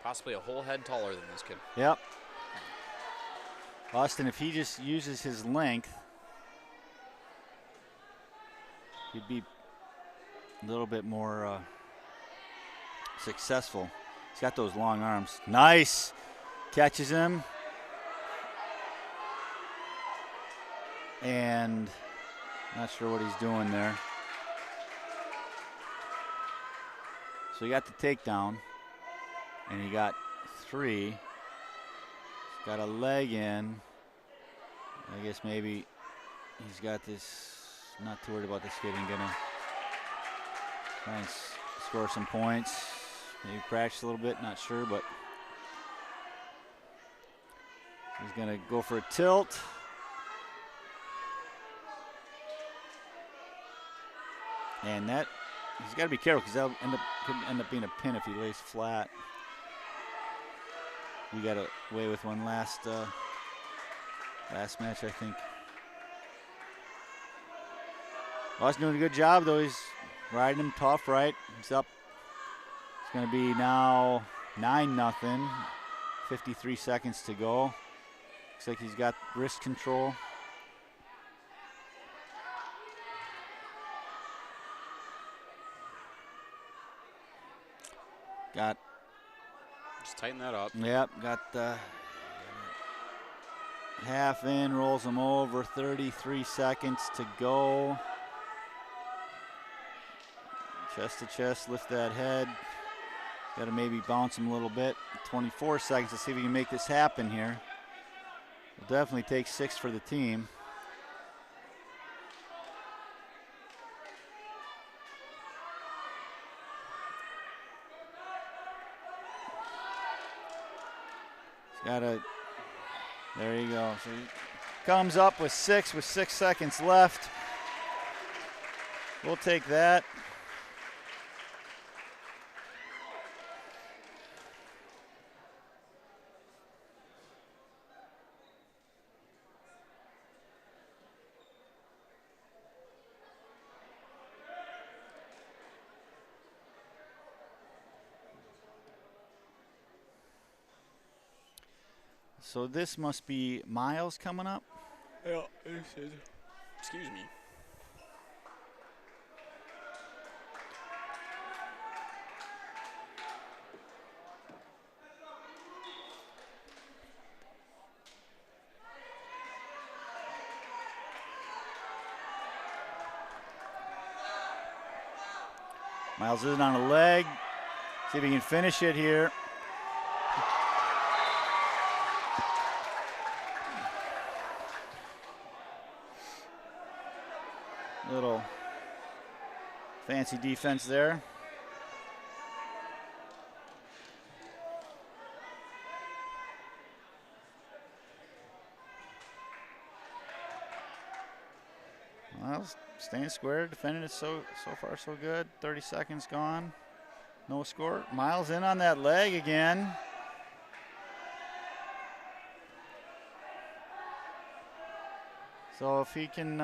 possibly a whole head taller than this kid. Yep. Austin, if he just uses his length, he'd be a little bit more successful. He's got those long arms. Nice. Catches him. And Not sure what he's doing there. So he got the takedown, and he got 3. He's got a leg in. I guess maybe he's got this, not too worried about this kid, and gonna try and score some points. Maybe practice a little bit, not sure, but he's gonna go for a tilt. And that, he's got to be careful because that could end up being a pin if he lays flat. We got away with one last match, I think. Hudson doing a good job, though. He's riding him tough, right? He's up. It's going to be now 9-0. 53 seconds to go. Looks like he's got wrist control. Got. Just tighten that up. Yep, got half in, rolls him over. 33 seconds to go. Chest to chest, lift that head. Got to maybe bounce him a little bit. 24 seconds to see if we can make this happen here. We'll definitely take 6 for the team. There you go. So he comes up with 6 seconds left. We'll take that. So this must be Miles coming up. Yeah, this is. Excuse me. Miles is on a leg. See if he can finish it here. Little fancy defense there. Well, staying square, defending it so far so good. 30 seconds gone. No score. Miles in on that leg again. So if he can,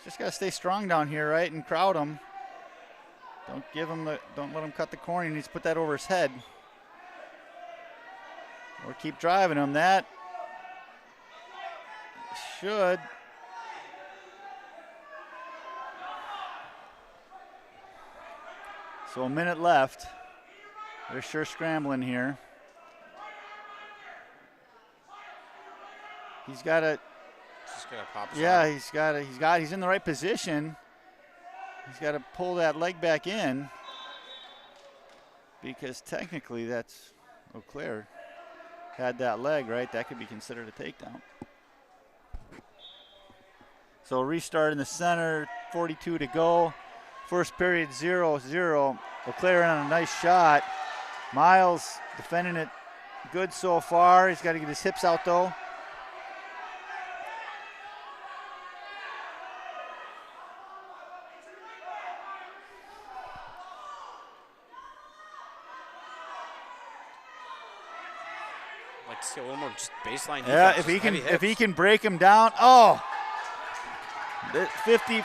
just gotta stay strong down here, right, and crowd him. Don't let him cut the corner. He needs to put that over his head, or keep driving him. That should. So a minute left. They're sure scrambling here. He's got to. Just gonna pop. Yeah, he's in the right position. He's got to pull that leg back in, because technically that's Eau Claire had that leg, right? That could be considered a takedown. So restart in the center, 42 to go. First period 0-0. Eau Claire in on a nice shot. Miles defending it good so far. He's got to get his hips out though. Like to see a little more just baseline defense. Yeah, if he can break him down. Oh, 50.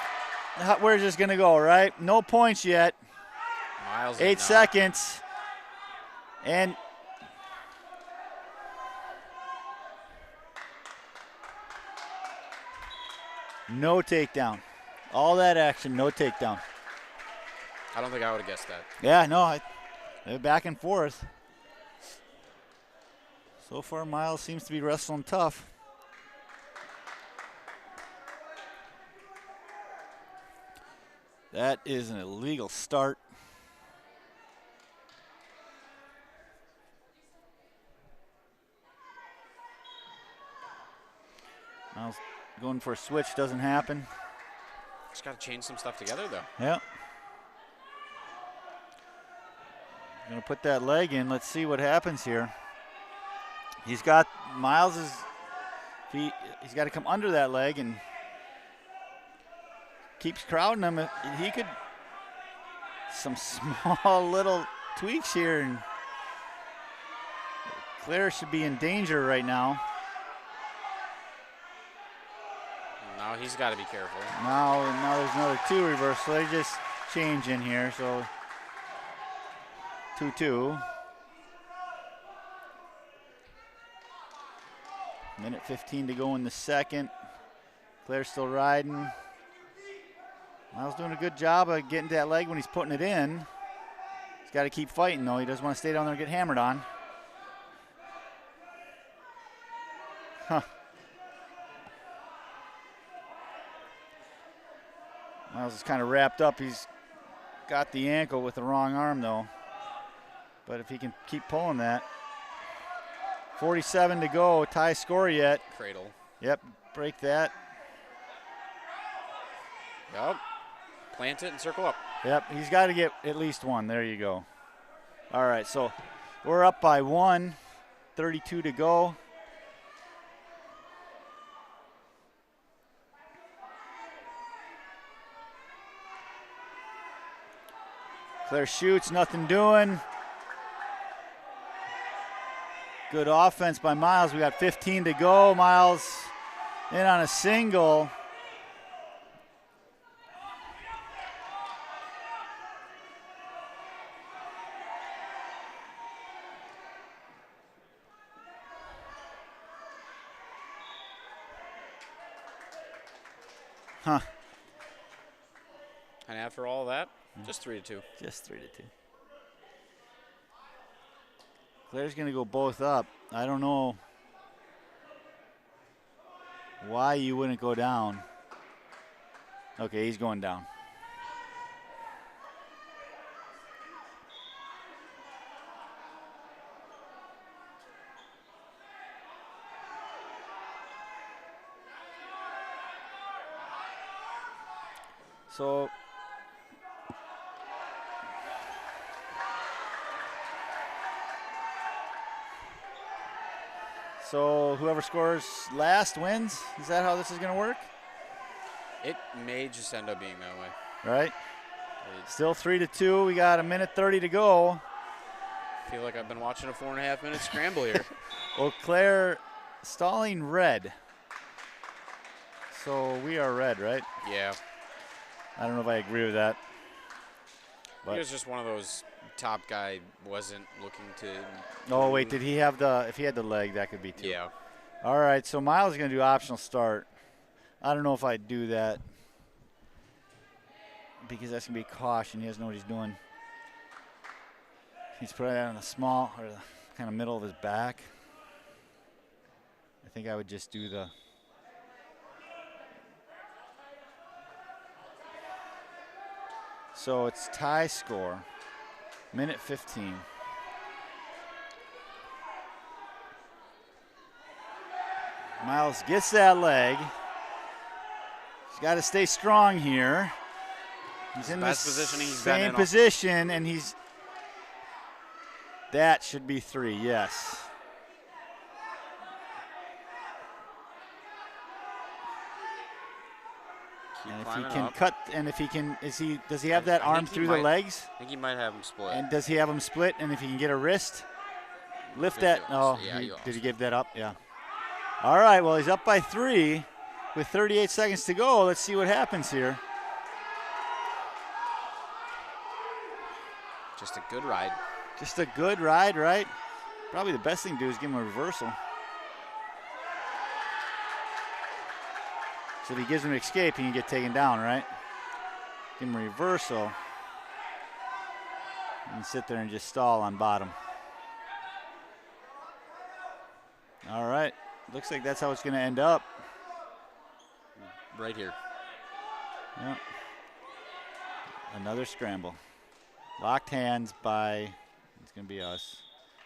Where's this gonna go? Right? No points yet. Miles 8 seconds. And no takedown. All that action, no takedown. I don't think I would have guessed that. Yeah, no, they're back and forth. So far, Miles seems to be wrestling tough. That is an illegal start. Miles going for a switch, doesn't happen. Just got to change some stuff together, though. Yep. Gonna put that leg in. Let's see what happens here. He's got Miles's feet. He's got to come under that leg and keeps crowding him. He could some small little tweaks here, and Claire should be in danger right now. Now he's got to be careful. Now there's another 2 reversal. They just change in here, so 2-2. Minute 15 to go in the second. Claire's still riding. Miles doing a good job of getting to that leg when he's putting it in. He's got to keep fighting, though. He doesn't want to stay down there and get hammered on. Miles is kind of wrapped up. He's got the ankle with the wrong arm, though. But if he can keep pulling that. 47 to go, tie score yet. Cradle. Yep, break that. Yep. Plant it and circle up. Yep, he's got to get at least 1. There you go. All right, so we're up by 1, 32 to go. Claire shoots, nothing doing. Good offense by Miles. We got 15 to go. Miles in on a single. Huh. And after all that, just 3-2. Just 3-2. Claire's going to go both up. I don't know why you wouldn't go down. Okay, he's going down. So whoever scores last wins? Is that how this is going to work? It may just end up being that way. Right. Still 3-2. We got 1:30 to go. I feel like I've been watching a 4.5-minute scramble here. Well, Claire stalling red. So we are red, right? Yeah. I don't know if I agree with that. It was just one of those top guy wasn't looking to. Oh, wait, did he have the, if he had the leg, that could be 2. Yeah. All right, so Miles is going to do optional start. I don't know if I'd do that because that's going to be caution. He doesn't know what he's doing. He's putting that on the small or the kind of middle of his back. I think I would just do the. So it's tie score, minute 15. Miles gets that leg. He's got to stay strong here. He's in the same position, and he's. That should be 3, yes. And if he can cut, and if he can, does he have that arm through the legs? I think he might have him split. And does he have him split? And if he can get a wrist, lift that. Oh, did he give that up? Yeah. All right, well, he's up by 3 with 38 seconds to go. Let's see what happens here. Just a good ride. Just a good ride, right? Probably the best thing to do is give him a reversal. So if he gives him an escape, he can get taken down, right? Give him a reversal. And sit there and just stall on bottom. All right. Looks like that's how it's going to end up. Right here. Yeah. Another scramble. Locked hands by, it's going to be us.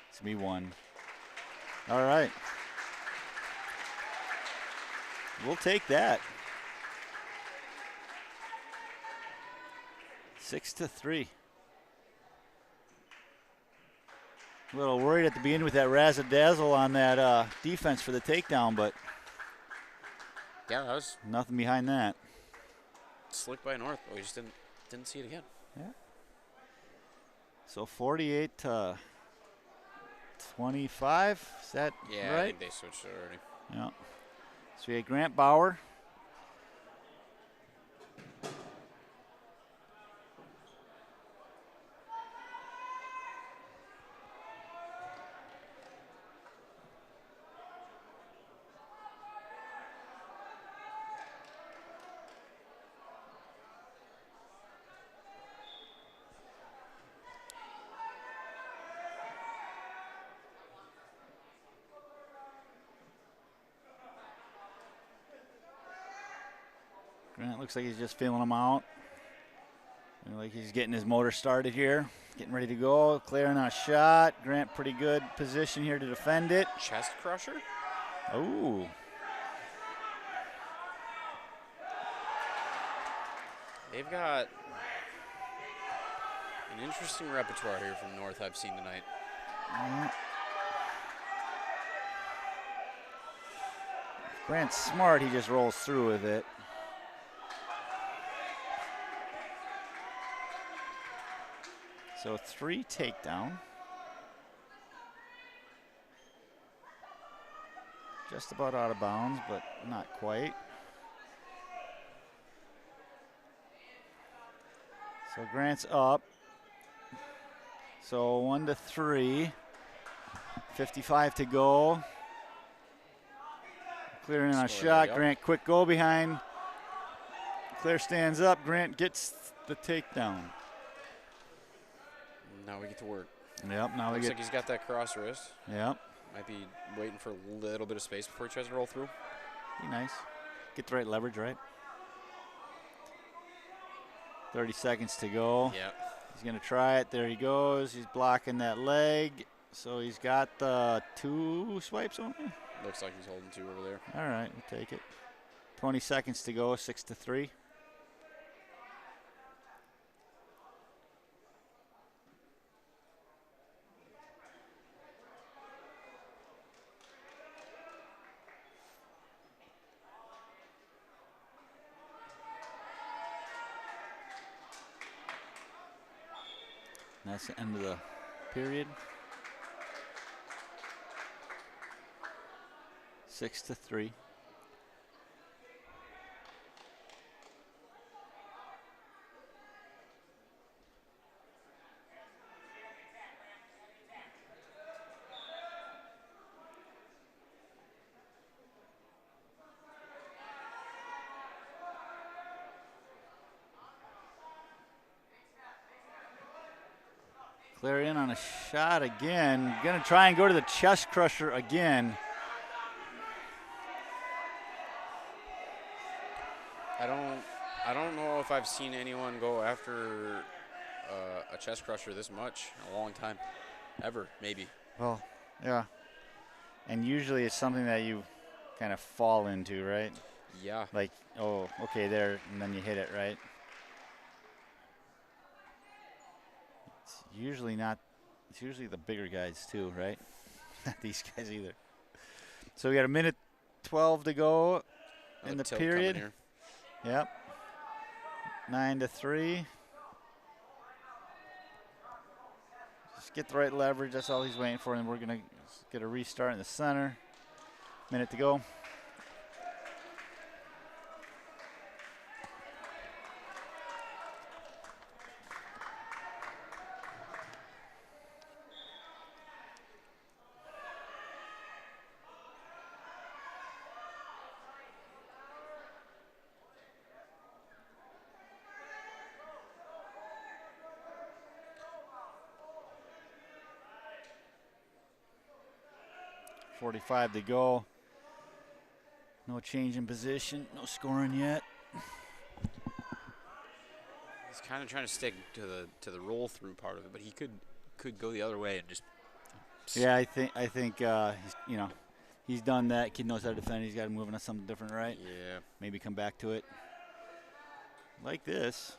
It's going to be 1. All right. We'll take that. 6-3. A little worried at the beginning with that razzle-dazzle on that defense for the takedown, but Yeah, that was nothing behind that. slick by North. Oh, we just didn't see it again. Yeah. So 48-25. Is that Yeah, I right? think they switched it already. Yeah. So we had Grant Bauer. Grant looks like he's just feeling them out. Like he's getting his motor started here. Getting ready to go. Clearing a shot. Grant pretty good position here to defend it. Chest crusher? Ooh. They've got an interesting repertoire here from North I've seen tonight. Grant's smart. He just rolls through with it. So 3 takedown. Just about out of bounds, but not quite. So Grant's up. So 1-3. 55 to go. Clearing a shot. Grant quick go behind. Claire stands up. Grant gets the takedown. Now we get to work. Yep, now Looks we like get. he's got that cross wrist. Yep, Might be waiting for a little bit of space before he tries to roll through. be nice. Get the right leverage, right? 30 seconds to go. Yeah. He's going to try it. There he goes. He's blocking that leg. So he's got the 2 swipes on him. Looks like he's holding 2 over there. All right, we'll take it. 20 seconds to go, 6-3. And that's the end of the period. 6-3. Clear in on a shot again. Gonna try and go to the chest crusher again. I don't know if I've seen anyone go after a chest crusher this much in a long time, ever, maybe. Well, yeah. And usually it's something that you kind of fall into, right? Yeah. Like, oh, okay, there, and then you hit it, right? It's usually not, it's usually the bigger guys too, right? Not these guys either. So we got 1:12 to go in the tilt period. coming here. Yep. 9-3. Just get the right leverage. That's all he's waiting for, and we're gonna get a restart in the center. Minute to go. .45 to go. No change in position. No scoring yet. These kind of trying to stick to the roll through part of it, but he could go the other way and just. Yeah, I think he's done that. Kid knows how to defend. He's got to move on to something different, right? Yeah. Maybe come back to it. Like this.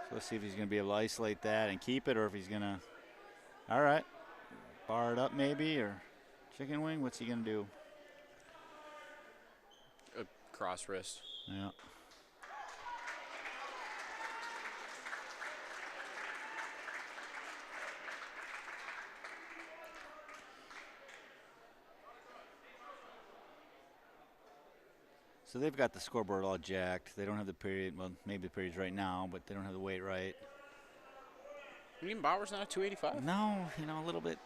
So let's see if he's going to be able to isolate that and keep it, or if he's going to. All right. Bar it up maybe, or chicken wing. What's he going to do? A cross wrist. Yeah. So they've got the scoreboard all jacked. They don't have the period. Well, maybe the period's right now, but they don't have the weight right. You mean Bauer's not a 285? No, a little bit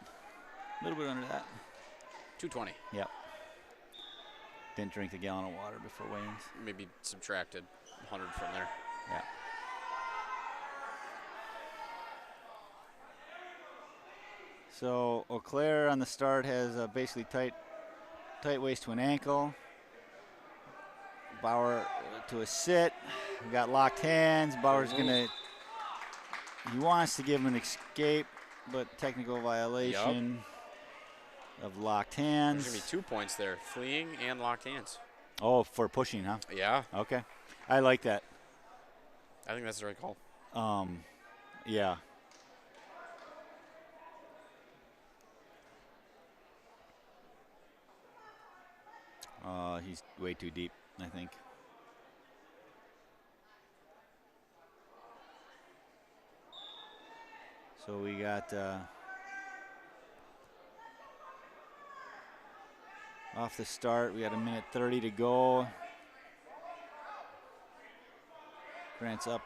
under that. 220. Yep. Didn't drink the gallon of water before weigh-ins. Maybe subtracted 100 from there. Yeah. So Eau Claire on the start has basically tight waist to an ankle. Bauer to a sit. We got locked hands. Bauer's he wants to give him an escape, but technical violation of locked hands. There's going to be 2 points there, fleeing and locked hands. Oh, for pushing, huh? Yeah. Okay. I like that. I think that's the right call. Yeah. He's way too deep, I think. So we got off the start. We got 1:30 to go. Grant's up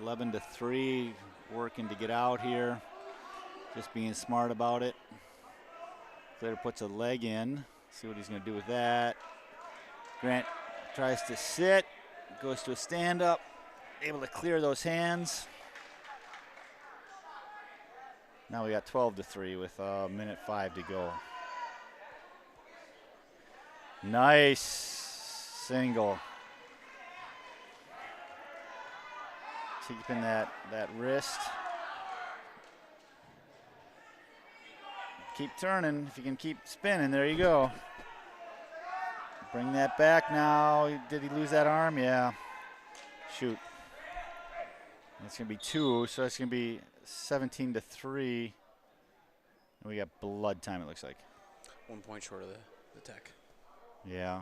11-3, working to get out here. Just being smart about it. Claire puts a leg in. See what he's going to do with that. Grant tries to sit, goes to a stand-up, able to clear those hands. Now we got 12-3 with 1:05 to go. Nice single. Keeping that wrist. Keep turning. If you can keep spinning, there you go. Bring that back now. Did he lose that arm? Yeah. Shoot. That's going to be 2, so that's going to be 17-3. And we got blood time, it looks like. 1 point short of the tech. Yeah.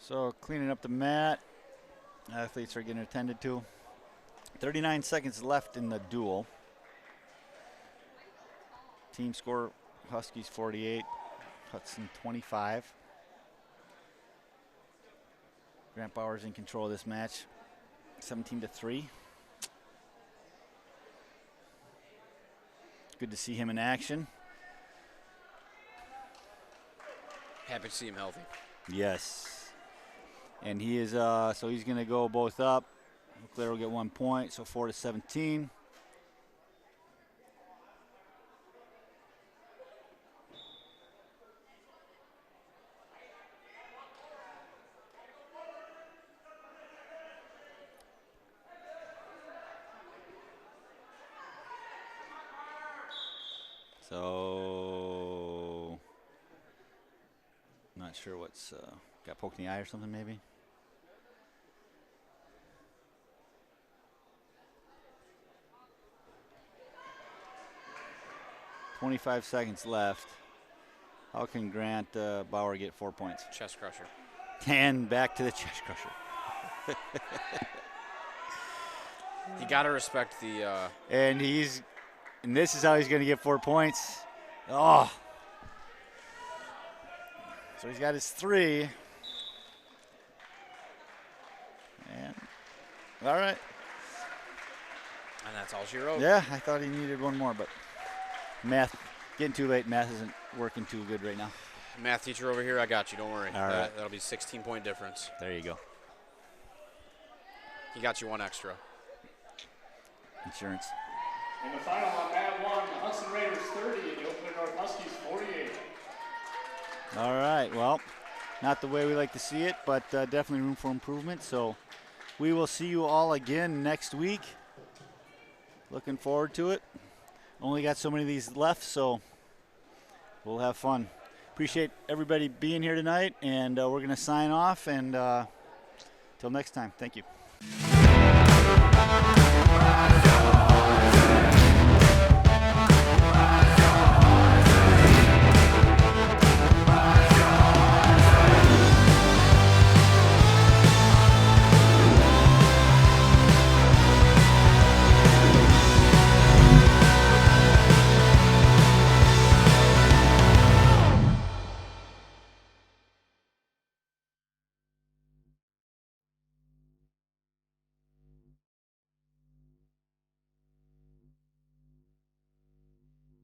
So cleaning up the mat. Athletes are getting attended to. 39 seconds left in the duel. Team score, Huskies 48, Hudson 25. Grant Bauer's in control of this match, 17-3. Good to see him in action. Happy to see him healthy. Yes. And he is, so he's going to go both up. Claire will get 1 point, so 4-17. So, not sure what's, got poked in the eye or something maybe. .25 seconds left. How can Grant Bauer get 4 points? Chest crusher. And back to the chest crusher. You got to respect the. And this is how he's going to get 4 points. Oh. So he's got his 3. And, all right. And that's all she wrote. Yeah, I thought he needed one more, but math, getting too late. Math isn't working too good right now. Math teacher over here, I got you. Don't worry. All right. That'll be 16-point difference. There you go. He got you 1 extra. Insurance. In the final on Mat 1, the Hudson Raiders 30 and the Oakland North Huskies 48. All right, well, not the way we like to see it, but definitely room for improvement. So we will see you all again next week. Looking forward to it. Only got so many of these left, so we'll have fun. Appreciate everybody being here tonight, and we're going to sign off. And till next time, thank you.